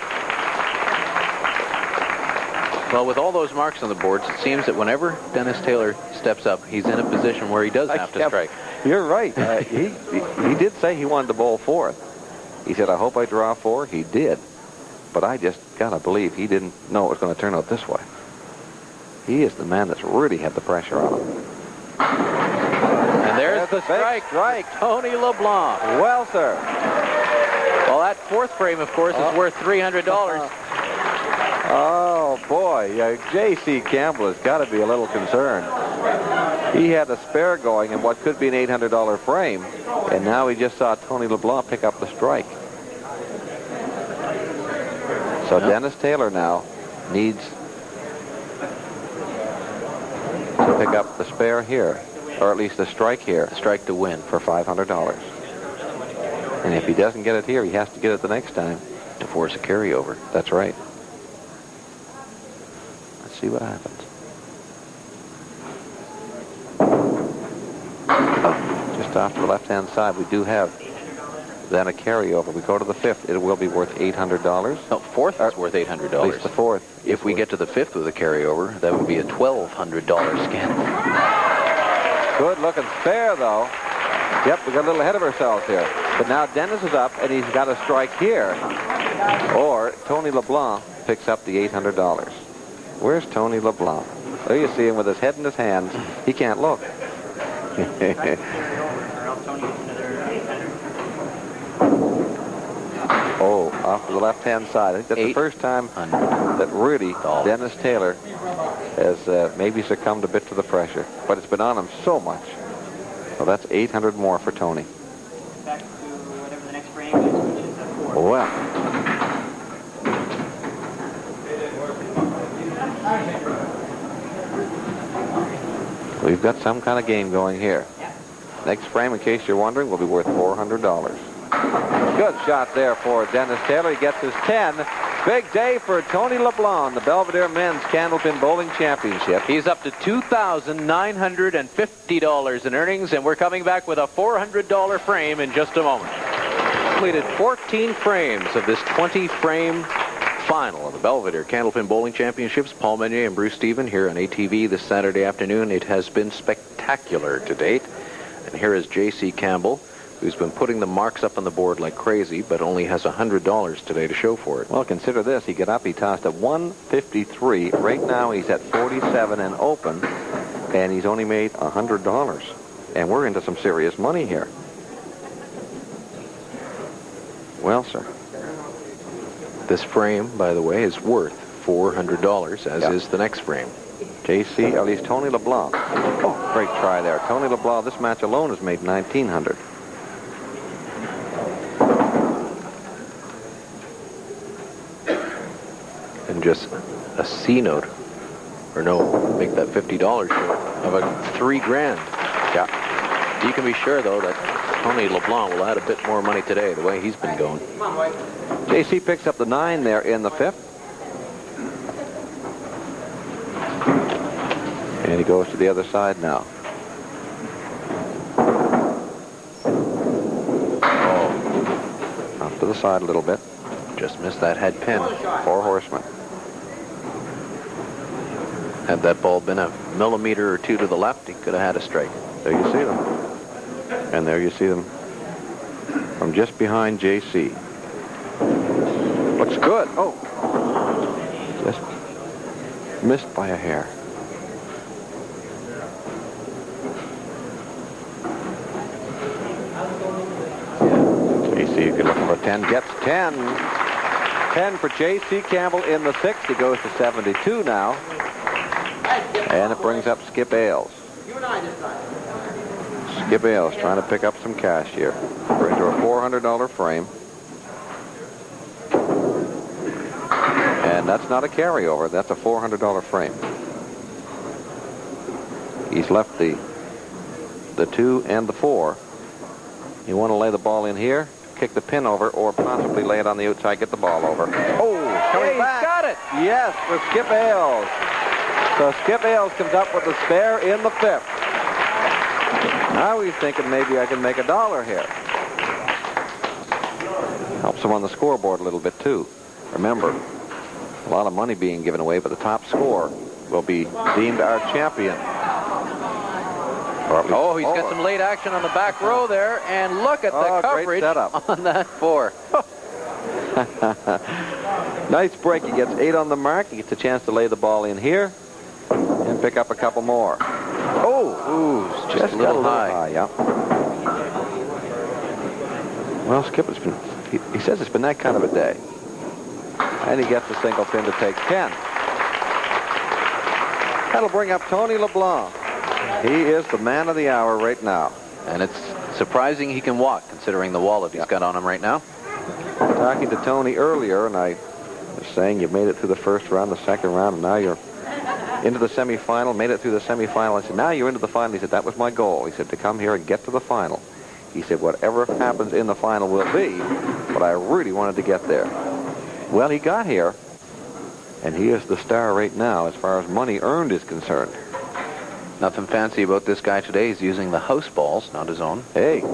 Well, with all those marks on the boards, it seems that whenever Dennis Taylor steps up, he's in a position where he does have to strike. You're right. He did say he wanted to bowl 4th. He said, I hope I draw 4. He did. But I just got to believe he didn't know it was going to turn out this way. He is the man that's really had the pressure on him. And there's the strike. Tony LeBlanc. Well, sir. Well, that fourth frame, of course, is worth $300. Oh, boy. J.C. Campbell has got to be a little concerned. He had a spare going in what could be an $800 frame, and now he just saw Tony LeBlanc pick up the strike. So Dennis Taylor now needs to pick up the spare here, or at least the strike here. The strike to win for $500. And if he doesn't get it here, he has to get it the next time to force a carryover. That's right. Let's see what happens. Just off to the left-hand side, we do have then a carryover. We go to the 5th. It will be worth $800. No, 4th is worth $800. At least the 4th. If we get to the 5th with a carryover, that would be a $1,200 skin. Good looking spare, though. Yep, we got a little ahead of ourselves here. But now Dennis is up, and he's got a strike here. Or Tony LeBlanc picks up the $800. Where's Tony LeBlanc? There you see him with his head in his hands. He can't look. Oh, off to the left-hand side. I think that's the first time that really Dennis Taylor has maybe succumbed a bit to the pressure. But it's been on him so much. So that's 800 more for Tony. Back to whatever the next frame is, which is a 4. Well. We've got some kind of game going here. Next frame, in case you're wondering, will be worth $400. Good shot there for Dennis Taylor. He gets his 10, Big day for Tony LeBlanc, the Belvedere Men's Candlepin Bowling Championship. He's up to $2,950 in earnings, and we're coming back with a $400 frame in just a moment. Completed 14 frames of this 20-frame final of the Belvedere Candlepin Bowling Championships. Paul Meunier and Bruce Stephen here on ATV this Saturday afternoon. It has been spectacular to date. And here is J.C. Campbell, who's been putting the marks up on the board like crazy, but only has $100 today to show for it. Well, consider this. He got up, he tossed at 153. Right now he's at 47 and open, and he's only made $100. And we're into some serious money here. Well, sir. This frame, by the way, is worth $400, as is the next frame. J.C., at least Tony LeBlanc. Oh, great try there. Tony LeBlanc, this match alone has made $1,900. And just a C note, or no, make that $50 short of a $3,000. Yeah. You can be sure, though, that Tony LeBlanc will add a bit more money today, the way he's been going. J.C. picks up the 9 there in the 5th. And he goes to the other side now. Oh, off to the side a little bit. Just missed that head pin. 4 horsemen. Had that ball been a millimeter or two to the left, he could have had a strike. There you see them. And there you see them from just behind J.C. Looks good. Oh. Just missed by a hair. J.C. you can look for 10. Gets 10. 10 for J.C. Campbell in the 6th. He goes to 72 now. And it brings up Skip Ailes. Skip Ailes trying to pick up some cash here. We're into a $400 frame. And that's not a carryover. That's a $400 frame. He's left the 2 and the 4. You want to lay the ball in here, kick the pin over, or possibly lay it on the outside, get the ball over. Oh, coming back. He's got it. Yes, for Skip Ailes. So Skip Ailes comes up with a spare in the 5th. Now he's thinking maybe I can make $1 here. Helps him on the scoreboard a little bit, too. Remember, a lot of money being given away, but the top score will be deemed our champion. Oh, he's got some late action on the back row there, and look at the coverage on that 4. Nice break. He gets 8 on the mark. He gets a chance to lay the ball in here and pick up a couple more. Oh, ooh, just a little high. Yeah. Well, Skip has been, he says it's been that kind of a day. And he gets a single pin to take 10. That'll bring up Tony LeBlanc. He is the man of the hour right now. And it's surprising he can walk, considering the wallet he's got on him right now. Talking to Tony earlier, and I was saying you made it through the first round, the second round, and now you're into the semifinal, made it through the semifinal. I said, now you're into the final. He said, that was my goal. He said, to come here and get to the final. He said, whatever happens in the final will be, but I really wanted to get there. Well, he got here, and he is the star right now as far as money earned is concerned. Nothing fancy about this guy today. He's using the house balls, not his own. Hey,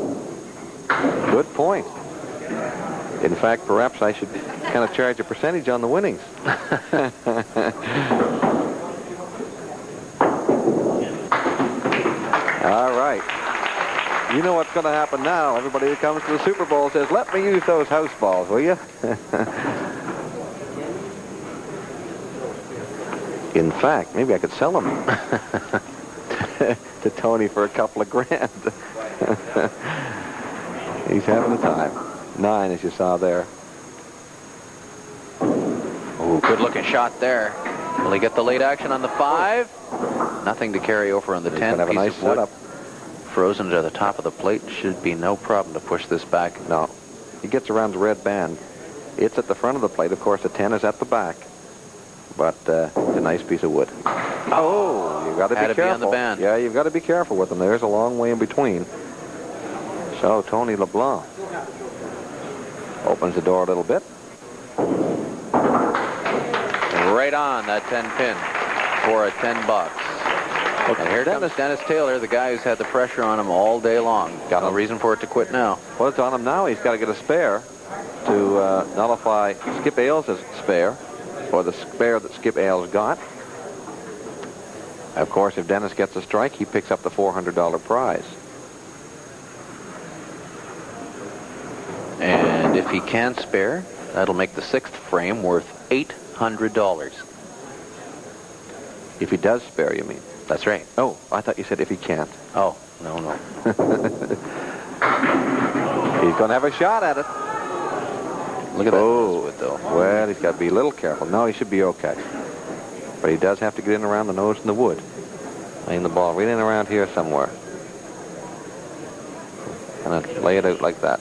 good point. In fact, perhaps I should kind of charge a percentage on the winnings. All right. You know what's going to happen now. Everybody who comes to the Super Bowl says, let me use those house balls, will you? In fact, maybe I could sell them to Tony for a couple of grand. He's having a time. 9, as you saw there. Oh, good looking shot there. Will he get the late action on the 5? Nothing to carry over on the 10. Have a nice setup. Frozen to the top of the plate. Should be no problem to push this back. No. He gets around the red band. It's at the front of the plate. Of course, the 10 is at the back. But it's a nice piece of wood. Oh, you've got to be careful. Be on the band. Yeah, you've got to be careful with them. There's a long way in between. So Tony LeBlanc opens the door a little bit. Right on that 10 pin for a $10. And here comes Dennis Taylor, the guy who's had the pressure on him all day long. Got no reason for it to quit now. Well, it's on him now. He's got to get a spare to nullify Skip Ailes' spare, or the spare that Skip Ailes got. Of course, if Dennis gets a strike, he picks up the $400 prize. And if he can spare, that'll make the 6th frame worth $800. If he does spare, you mean? That's right. Oh, I thought you said if he can't. Oh, no. He's going to have a shot at it. Look at that. Oh, though. Well, he's got to be a little careful. No, he should be okay. But he does have to get in around the nose in the wood. Laying the ball right in around here somewhere. And then lay it out like that.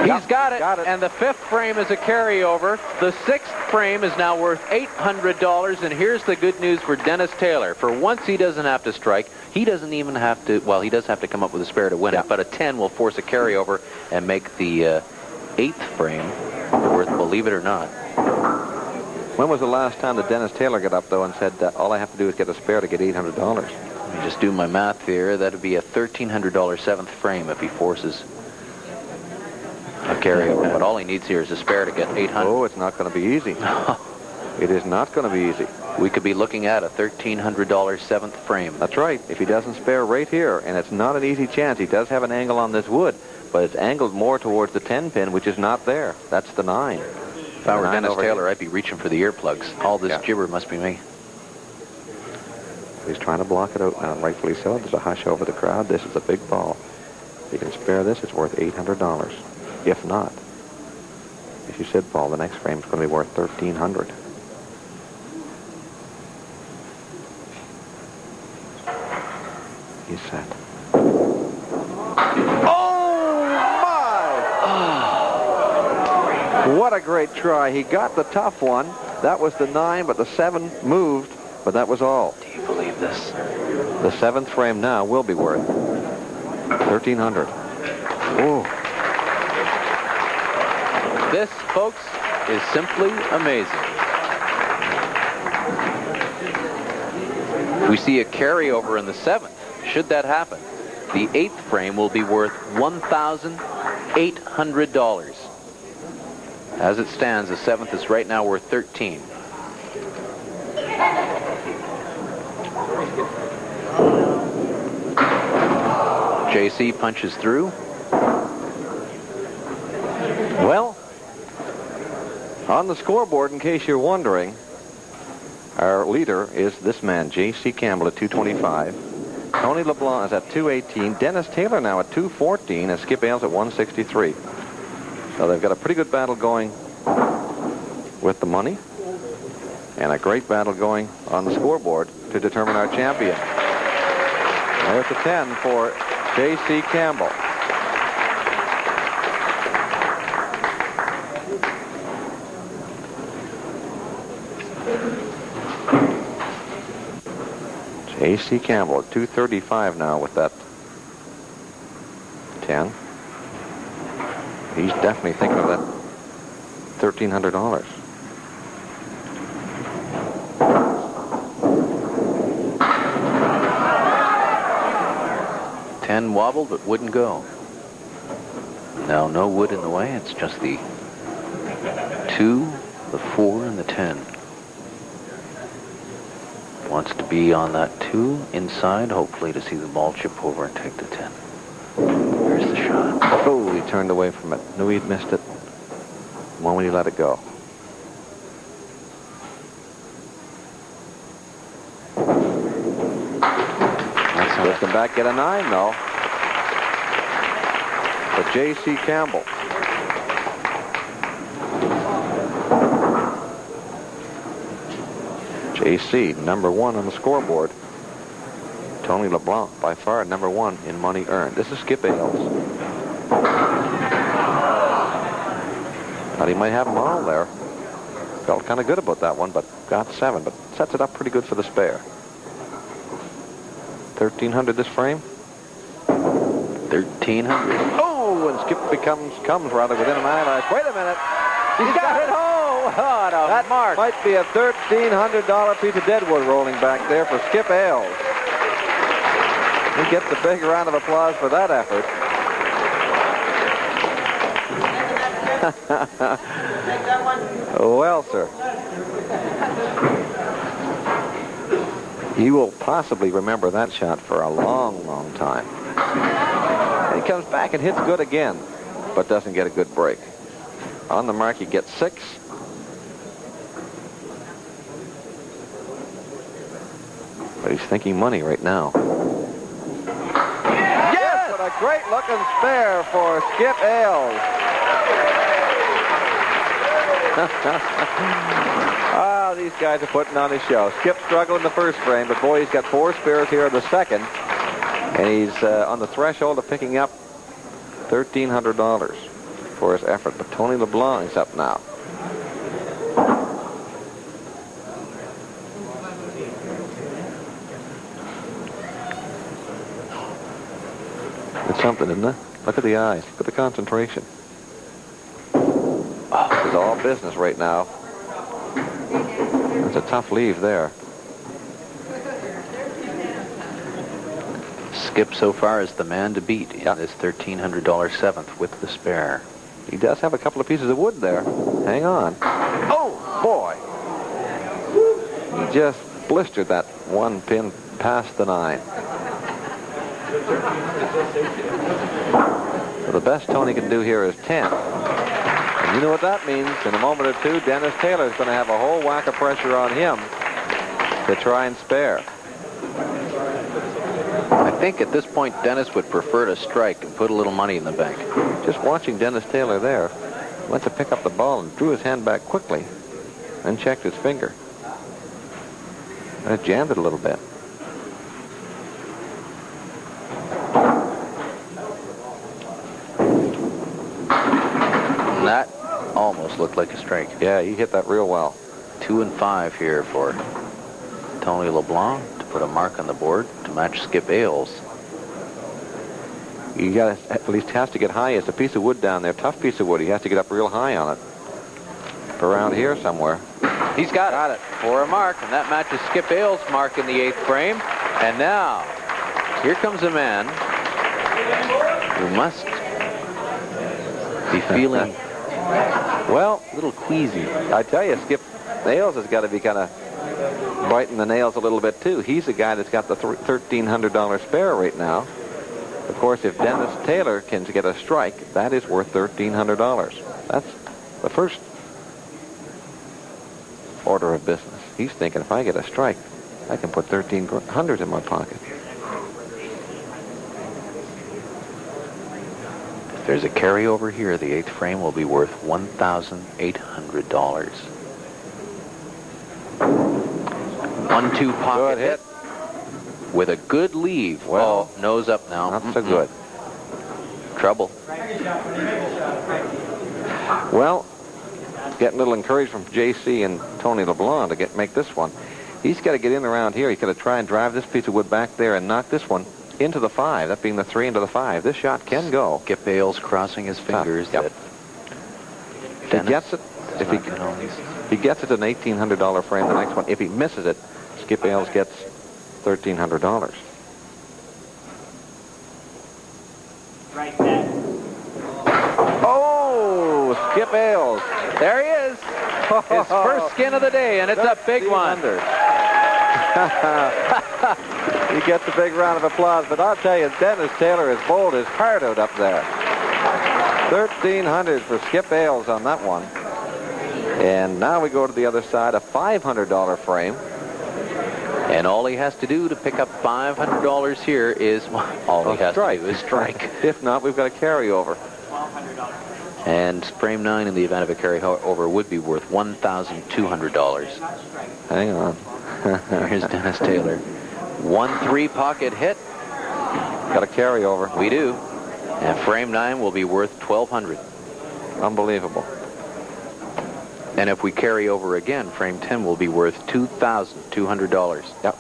He's got it. And the 5th frame is a carryover. The 6th frame is now worth $800. And here's the good news for Dennis Taylor. For once, he doesn't have to strike. He doesn't even have to, well, he does have to come up with a spare to win it. But a 10 will force a carryover and make the 8th frame worth, believe it or not. When was the last time that Dennis Taylor got up, though, and said, all I have to do is get a spare to get $800? Let me just do my math here. That'd be a $1,300 7th frame if he forces a carryover. But all he needs here is a spare to get $800. Oh, it's not going to be easy. It is not going to be easy. We could be looking at a $1,300 7th frame. That's right. If he doesn't spare right here, and it's not an easy chance. He does have an angle on this wood, but it's angled more towards the 10 pin, which is not there. That's the 9. If I were Dennis Taylor, I'd be reaching for the earplugs. All this gibber must be me. He's trying to block it out now, rightfully so. There's a hush over the crowd. This is a big ball. If you can spare this, it's worth $800. If not, as you said, Paul, the next frame's going to be worth $1,300. He's set. What a great try. He got the tough one. That was the 9, but the 7 moved, but that was all. Do you believe this? The 7th frame now will be worth $1,300. Oh. This, folks, is simply amazing. We see a carryover in the 7th. Should that happen, the 8th frame will be worth $1,800. As it stands, the 7th is right now worth $13. JC punches through. Well, on the scoreboard, in case you're wondering, our leader is this man, J.C. Campbell at 225. Tony LeBlanc is at 218. Dennis Taylor now at 214, and Skip Ailes at 163. So they've got a pretty good battle going with the money, and a great battle going on the scoreboard to determine our champion. There's the 10 for J.C. Campbell. J.C. Campbell at 235 now with that 10. He's definitely thinking of that $1,300. $10 wobbled but wouldn't go. Now no wood in the way. It's just the 2, the 4, and the 10. Wants to be on that 2 inside, hopefully to see the ball chip over and take the 10. Here's the shot. Oh, he turned away from it. Knew he'd missed it the moment he let it go. Let's come back, get a 9, though. For J.C. Campbell. J.C., number 1 on the scoreboard. Tony LeBlanc, by far number 1 in money earned. This is Skip Ailes. Thought he might have them all there. Felt kind of good about that one, but got 7. But sets it up pretty good for the spare. $1,300 this frame. $1,300. Oh, two, and Skip comes rather within an eyelash. Wait a minute. He's got it. Oh, what a That mark. might be a $1,300 piece of deadwood rolling back there for Skip Ailes. He gets a big round of applause for that effort. Well, sir. You will possibly remember that shot for a long, long time. And he comes back and hits good again, but doesn't get a good break. On the mark, he gets 6. But he's thinking money right now. Yes! What a great-looking spare for Skip Ailes. These guys are putting on a show. Skip struggled in the first frame, but boy, he's got 4 spares here in the second. And he's on the threshold of picking up $1,300 for his effort. But Tony LeBlanc is up now. It's something, isn't it? Look at the eyes. Look at the concentration. This is all business right now. That's a tough leave there. Skip so far is the man to beat in this $1,300 seventh with the spare. He does have a couple of pieces of wood there. Hang on. Oh, boy. He just blistered that one pin past the 9. So the best Tony can do here is 10. And you know what that means. In a moment or two, Dennis Taylor is going to have a whole whack of pressure on him to try and spare. I think at this point, Dennis would prefer to strike and put a little money in the bank. Just watching Dennis Taylor there, went to pick up the ball and drew his hand back quickly, then checked his finger. And it jammed it a little bit. That almost looked like a strike. Yeah, he hit that real well. 2 and 5 here for Tony LeBlanc to put a mark on the board to match Skip Ailes. He got at least has to get high. It's a piece of wood down there, tough piece of wood. He has to get up real high on it. Around here somewhere. He's got it for a mark, and that matches Skip Ailes' mark in the 8th frame. And now, here comes a man who must be feeling well, a little queasy. I tell you, Skip Ailes has got to be kind of biting the nails a little bit too. He's the guy that's got the $1,300 spare right now. Of course, if Dennis Taylor can get a strike, that is worth $1,300. That's the first order of business. He's thinking, if I get a strike, I can put $1,300 in my pocket. If there's a carryover here, the 8th frame will be worth $1,800. 1-2 pocket Good hit. With a good leave. Well, nose up now. Not so good. Trouble. Well, getting a little encouraged from JC and Tony LeBlanc to make this one. He's got to get in around here. He's got to try and drive this piece of wood back there and knock this one into the 5, that being the 3 into the 5. This shot can go. Skip Ailes crossing his fingers. Yep. If he gets it, if he gets it an $1,800 frame, the next one. If he misses it, Skip Ailes gets $1,300. Right back. Oh, Skip Ailes. There he is. His first skin of the day, and it's a big one. He gets a big round of applause, but I'll tell you, Dennis Taylor has bowled his heart out up there. $1,300 for Skip Ailes on that one. And now we go to the other side, a $500 frame. And all he has to do to pick up $500 here is, all he has to do is strike. If not, we've got a carryover. $1,200. And frame 9 in the event of a carryover would be worth $1,200. Hang on. Here's Dennis Taylor. 1-3 pocket hit. Got a carryover. We do. And frame 9 will be worth $1,200. Unbelievable. And if we carry over again, frame 10 will be worth $2,200. Yep.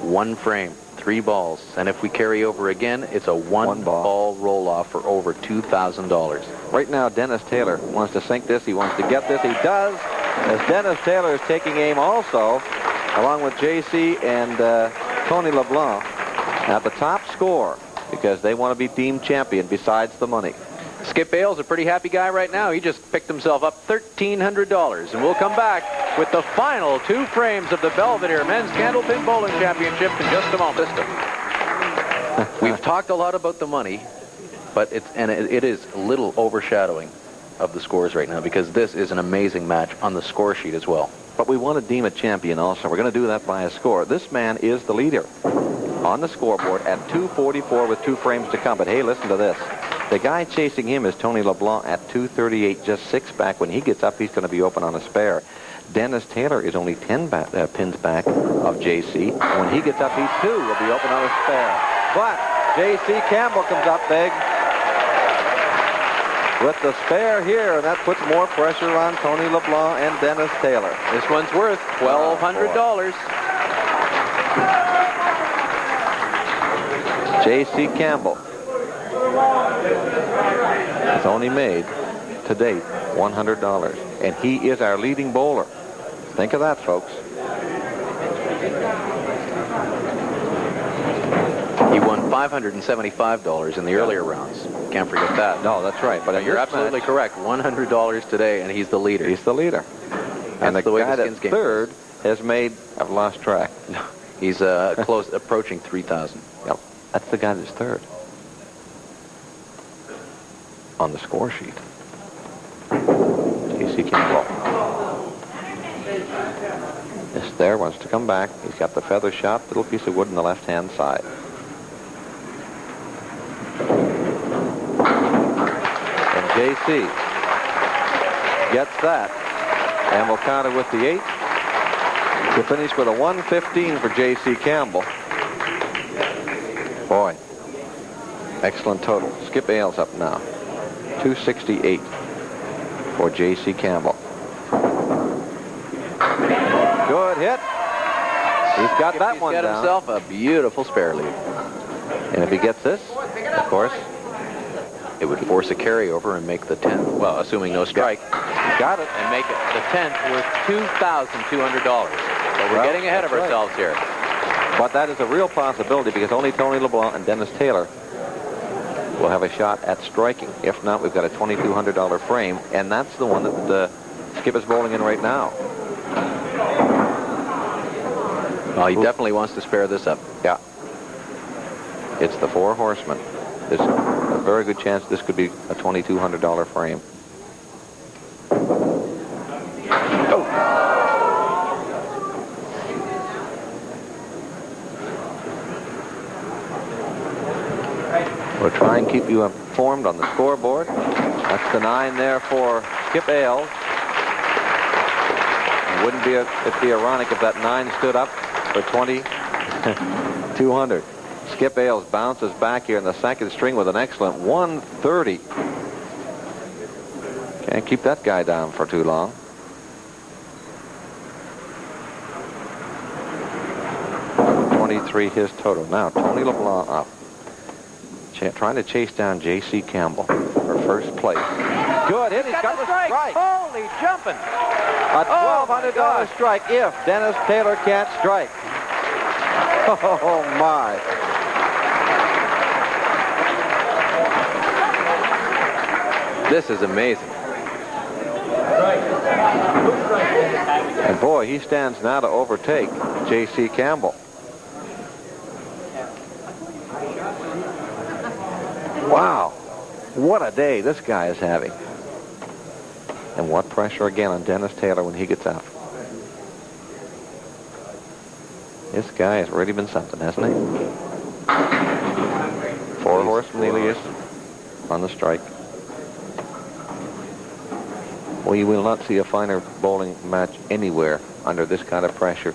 One frame, 3 balls. And if we carry over again, it's a one ball. ball roll-off for over $2,000. Right now, Dennis Taylor wants to sink this. He wants to get this. He does. As Dennis Taylor is taking aim also, along with J.C. and Tony LeBlanc, at the top score, because they want to be team champion besides the money. Skip Bale's a pretty happy guy right now. He just picked himself up $1,300. And we'll come back with the final 2 frames of the Belvedere Men's Candlepin Bowling Championship in just a moment. We've talked a lot about the money, but it is a little overshadowing of the scores right now, because this is an amazing match on the score sheet as well. But we want to deem a champion also. We're going to do that by a score. This man is the leader on the scoreboard at 244 with 2 frames to come. But hey, listen to this. The guy chasing him is Tony LeBlanc at 238, just 6 back. When he gets up, he's going to be open on a spare. Dennis Taylor is only 10 pins back of J.C. When he gets up, he too will be open on a spare. But J.C. Campbell comes up big with the spare here, and that puts more pressure on Tony LeBlanc and Dennis Taylor. This one's worth $1,200. J.C. Campbell has only made, to date, $100. And he is our leading bowler. Think of that, folks. He won $575 in the earlier rounds. Can't forget that. No, that's right. But You're absolutely correct. $100 today, and he's the leader. He's the leader. And the the way guy the that's skins game third has made, I've lost track. He's close, approaching 3,000. Yep. That's the guy that's third on the score sheet. J.C. Campbell. This there wants to come back. He's got the feather shot, little piece of wood on the left-hand side. And J.C. gets that. And we'll count it with the 8 to finish with a 115 for J.C. Campbell. Boy, excellent total. Skip Ailes up now. 268 for J.C. Campbell. Good hit. He's got that one down. He's got himself a beautiful spare lead. And if he gets this, of course, it would force a carryover and make the 10th. Well, assuming no strike. He's got it. And make it the 10th worth $2,200. But we're getting ahead of ourselves here. But that is a real possibility, because only Tony LeBlanc and Dennis Taylor will have a shot at striking. If not, we've got a $2,200 frame, and that's the one that Skip is bowling in right now. Well, he definitely wants to spare this up. Yeah. It's the 4 horsemen. There's a very good chance this could be a $2,200 frame. Oh. We'll try and keep you informed on the scoreboard. That's the 9 there for Skip Ailes. It'd be ironic if that 9 stood up for 2,200. Skip Ailes bounces back here in the second string with an excellent 130. Can't keep that guy down for too long. $23 his total. Now Tony LeBlanc up, trying to chase down J.C. Campbell for first place. Good hit. He's got the strike. Holy jumping. A $1,200 strike if Dennis Taylor can't strike. Oh, my. This is amazing. And boy, he stands now to overtake J.C. Campbell. Wow. What a day this guy is having. And what pressure again on Dennis Taylor when he gets out. This guy has really been something, hasn't he? 4 horsemen Elias on the strike. We will not see a finer bowling match anywhere under this kind of pressure.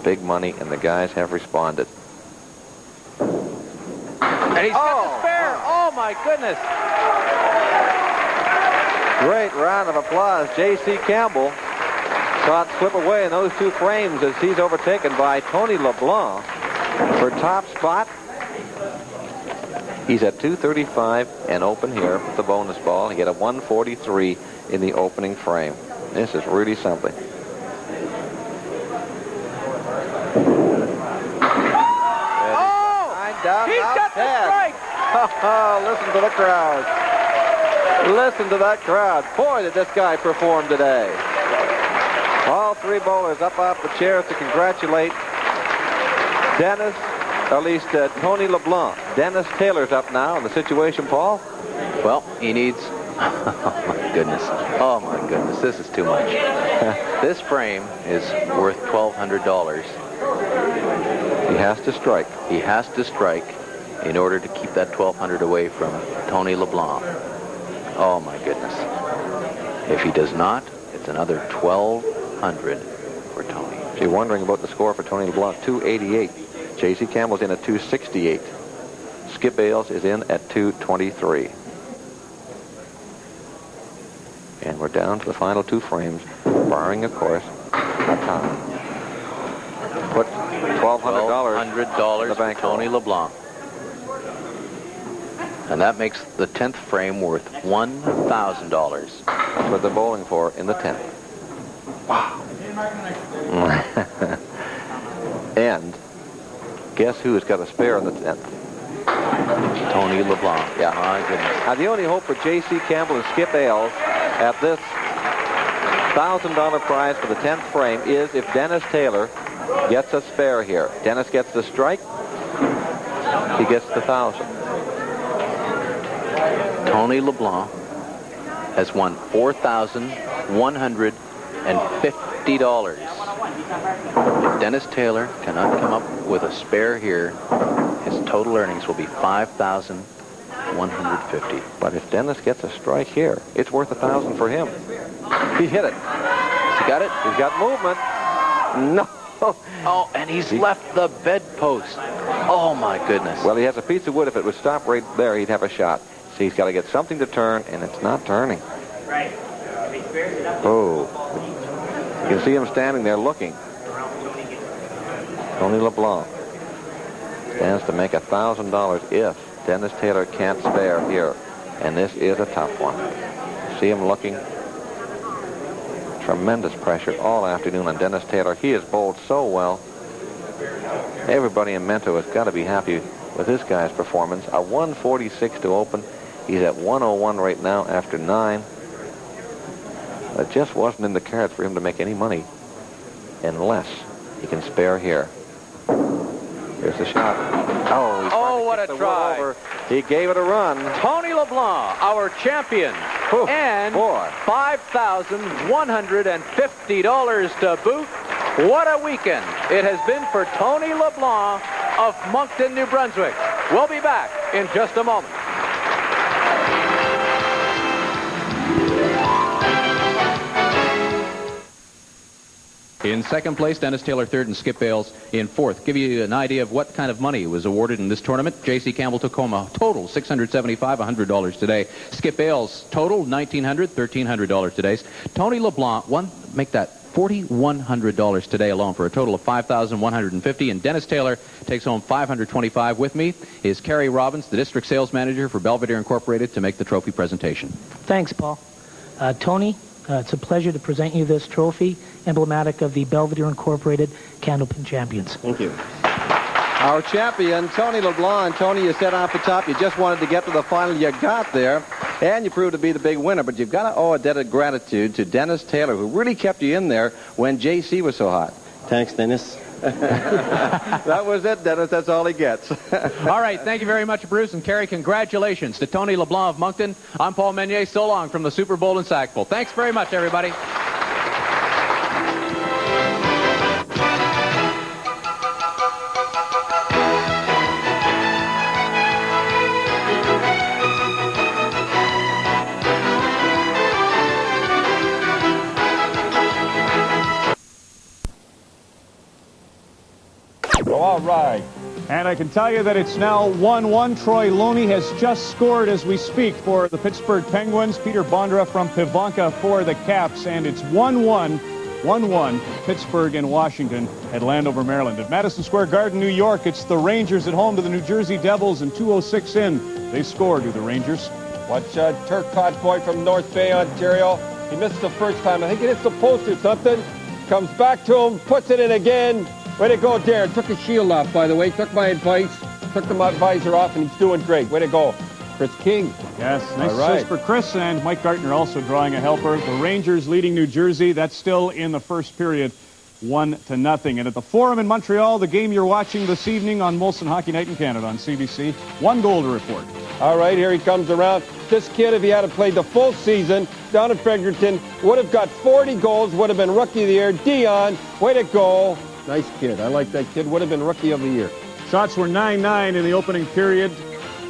Big money, and the guys have responded. And he's got the spare. Oh, my goodness. Great round of applause. J.C. Campbell saw it slip away in those 2 frames as he's overtaken by Tony LeBlanc For top spot, he's at 235 and open here with the bonus ball. He had a 143 in the opening frame. This is really something. He's got the strike! Listen to the crowd. Listen to that crowd. Boy, did this guy perform today. All three bowlers up off the chairs to congratulate Dennis, or at least Tony LeBlanc. Dennis Taylor's up now in the situation, Paul. Well, he needs... Oh, my goodness. Oh, my goodness. This is too much. This frame is worth $1,200. He has to strike. He has to strike in order to keep that $1,200 away from Tony LeBlanc. Oh, my goodness. If he does not, it's another $1,200 for Tony. If you're wondering about the score for Tony LeBlanc, 288. J.C. Campbell's in at 268. Skip Bales is in at 223. And we're down to the final two frames, barring, of course, a tie. Put $1,200 in the bank. Tony LeBlanc. And that makes the 10th frame worth $1,000. That's what they're bowling for in the 10th. Wow. And guess who's got a spare in the 10th? Tony LeBlanc. Yeah. My goodness. Now, the only hope for J.C. Campbell and Skip Ailes at this $1,000 prize for the 10th frame is if Dennis Taylor gets a spare here. Dennis gets the strike. He gets the 1,000. Tony LeBlanc has won $4,150. If Dennis Taylor cannot come up with a spare here, his total earnings will be $5,150. But if Dennis gets a strike here, it's worth 1,000 for him. He hit it. Has he got it? He's got movement. No. Oh, and he's left the bedpost. Oh, my goodness. Well, he has a piece of wood. If it would stop right there, he'd have a shot. See, he's got to get something to turn, and it's not turning. Right. Oh. You can see him standing there looking. Tony LeBlanc stands to make $1,000 if Dennis Taylor can't spare here. And this is a tough one. See him looking. Tremendous pressure all afternoon on Dennis Taylor. He has bowled so well. Everybody in Mento has got to be happy with this guy's performance. A 146 to open. He's at 101 right now after 9. It just wasn't in the cards for him to make any money unless he can spare here. Here's the shot. Oh, what a try. Over. He gave it a run. Tony LeBlanc, our champion. Whew, and boy. $5,150 to boot. What a weekend it has been for Tony LeBlanc of Moncton, New Brunswick. We'll be back in just a moment. In second place, Dennis Taylor third, and Skip Bales in fourth. Give you an idea of what kind of money was awarded in this tournament. J.C. Campbell took home a total $675, $100 today. Skip Bales total $1,900, $1,300 today. Tony LeBlanc make that $4,100 today alone for a total of $5,150. And Dennis Taylor takes home $525. With me is Kerry Robbins, the district sales manager for Belvedere Incorporated, to make the trophy presentation. Thanks, Paul. Tony, it's a pleasure to present you this trophy, emblematic of the Belvedere Incorporated Candlepin Champions. Thank you. Our champion, Tony LeBlanc. And Tony, you said off the top you just wanted to get to the final. You got there, and you proved to be the big winner. But you've got to owe a debt of gratitude to Dennis Taylor, who really kept you in there when J.C. was so hot. Thanks, Dennis. That was it, Dennis. That's all he gets. All right. Thank you very much, Bruce. And Kerry, congratulations to Tony LeBlanc of Moncton. I'm Paul Meunier. So long from the Super Bowl in Sackville. Thanks very much, everybody. All right. And I can tell you that it's now 1-1. Troy Loney has just scored as we speak for the Pittsburgh Penguins. Peter Bondra from Pivonka for the Caps. And it's 1-1 1-1, Pittsburgh and Washington at Landover, Maryland. At Madison Square Garden, New York, it's the Rangers at home to the New Jersey Devils, and 2:06 in, they score to the Rangers. Watch Turcotte boy from North Bay, Ontario. He missed the first time. I think it hits the post or something. Comes back to him, puts it in again. Way to go, Darren. Took his shield off, by the way. Took my advice. Took the visor off, and he's doing great. Way to go, Chris King. Yes, nice All right. assist for Chris, and Mike Gartner also drawing a helper. The Rangers leading New Jersey. That's still in the first period, 1-0. And at the Forum in Montreal, the game you're watching this evening on Molson Hockey Night in Canada on CBC, 1 goal to report. All right, here he comes around. This kid, if he had played the full season down at Fredericton, would have got 40 goals, would have been Rookie of the Year. Dion, way to go. Nice kid. I like that kid. Would have been Rookie of the Year. Shots were 9-9 in the opening period.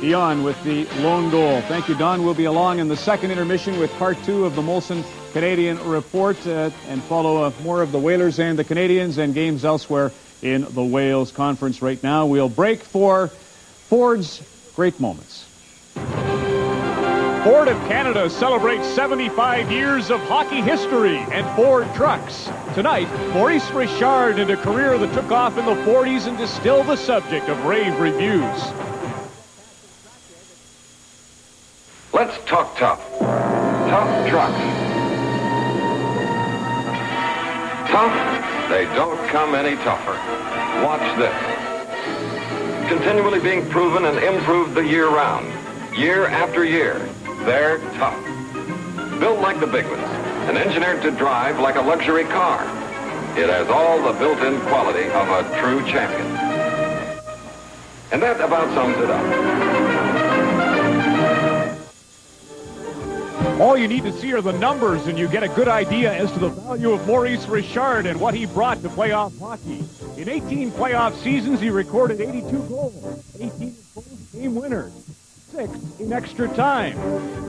Dion with the lone goal. Thank you, Don. We'll be along in the second intermission with part 2 of the Molson Canadian Report and follow more of the Whalers and the Canadians and games elsewhere in the Wales Conference. Right now, we'll break for Ford's Great Moments. Ford of Canada celebrates 75 years of hockey history and Ford trucks. Tonight, Maurice Richard and a career that took off in the 40s and is still the subject of rave reviews. Let's talk tough. Tough trucks. Tough? They don't come any tougher. Watch this. Continually being proven and improved the year round. Year after year. They're tough. Built like the big ones and engineered to drive like a luxury car. It has all the built-in quality of a true champion. And that about sums it up. All you need to see are the numbers, and you get a good idea as to the value of Maurice Richard and what he brought to playoff hockey. In 18 playoff seasons, he recorded 82 goals, 18 goals, game winners, 6 in extra time.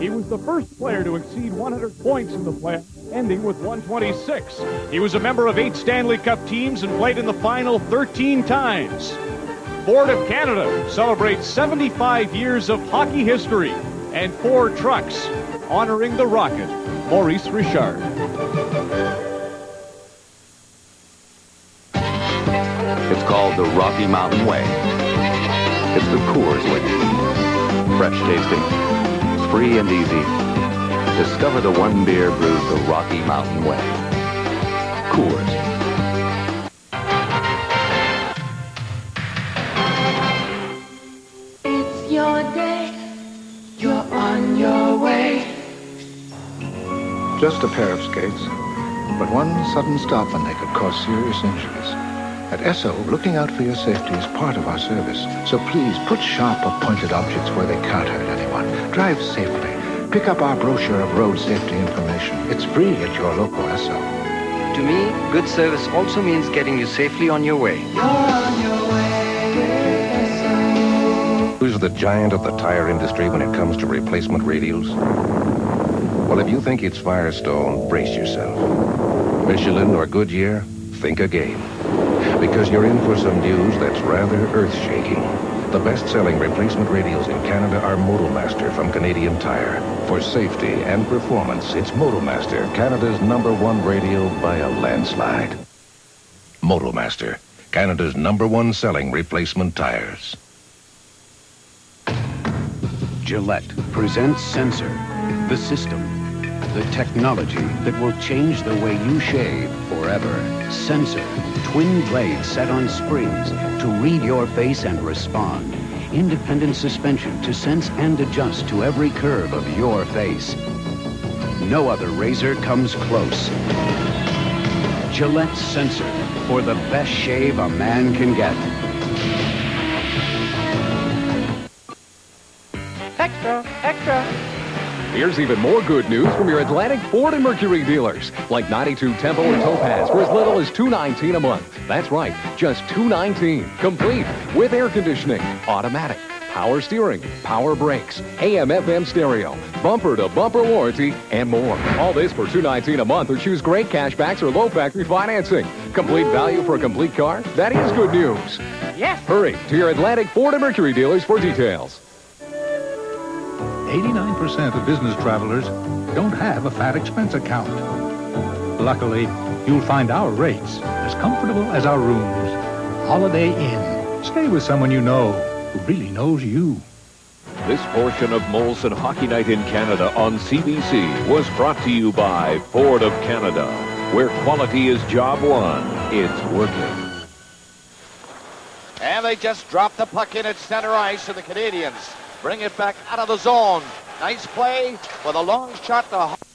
He was the first player to exceed 100 points in the playoffs, ending with 126. He was a member of 8 Stanley Cup teams and played in the final 13 times. Ford of Canada celebrates 75 years of hockey history and 4 trucks honoring the Rocket, Maurice Richard. It's called the Rocky Mountain Way. It's the Coors Way. Fresh tasting, free and easy. Discover the one beer brewed the Rocky Mountain Way. Coors. It's your day. You're on your way. Just a pair of skates, but one sudden stop and they could cause serious injuries. At Esso, looking out for your safety is part of our service. So please, put sharp or pointed objects where they can't hurt anyone. Drive safely. Pick up our brochure of road safety information. It's free at your local Esso. To me, good service also means getting you safely on your way. You're on your way. Who's the giant of the tire industry when it comes to replacement radials? Well, if you think it's Firestone, brace yourself. Michelin or Goodyear, think again. Because you're in for some news that's rather earth-shaking. The best-selling replacement radials in Canada are Motomaster from Canadian Tire. For safety and performance, it's Motomaster, Canada's #1 radial by a landslide. Motomaster, Canada's #1 selling replacement tires. Gillette presents Sensor, the system, the technology that will change the way you shave forever. Sensor, twin blades set on springs to read your face and respond. Independent suspension to sense and adjust to every curve of your face. No other razor comes close. Gillette Sensor, for the best shave a man can get. Extra, extra. Here's even more good news from your Atlantic Ford and Mercury dealers, like 92 Tempo or Topaz for as little as $219 a month. That's right, just $219, complete with air conditioning, automatic, power steering, power brakes, AM/FM stereo, bumper-to-bumper warranty, and more. All this for $219 a month, or choose great cashbacks or low factory financing. Complete value for a complete car? That is good news. Yes. Hurry to your Atlantic Ford and Mercury dealers for details. 89% of business travelers don't have a fat expense account. Luckily, You'll find our rates as comfortable as our rooms. Holiday Inn. Stay with someone you know who really knows you. This portion of Molson Hockey Night in Canada on CBC was brought to you by Ford of Canada, where quality is job one. It's working. And they just drop the puck in at center ice, and the Canadians bring it back out of the zone. Nice play with a long shot to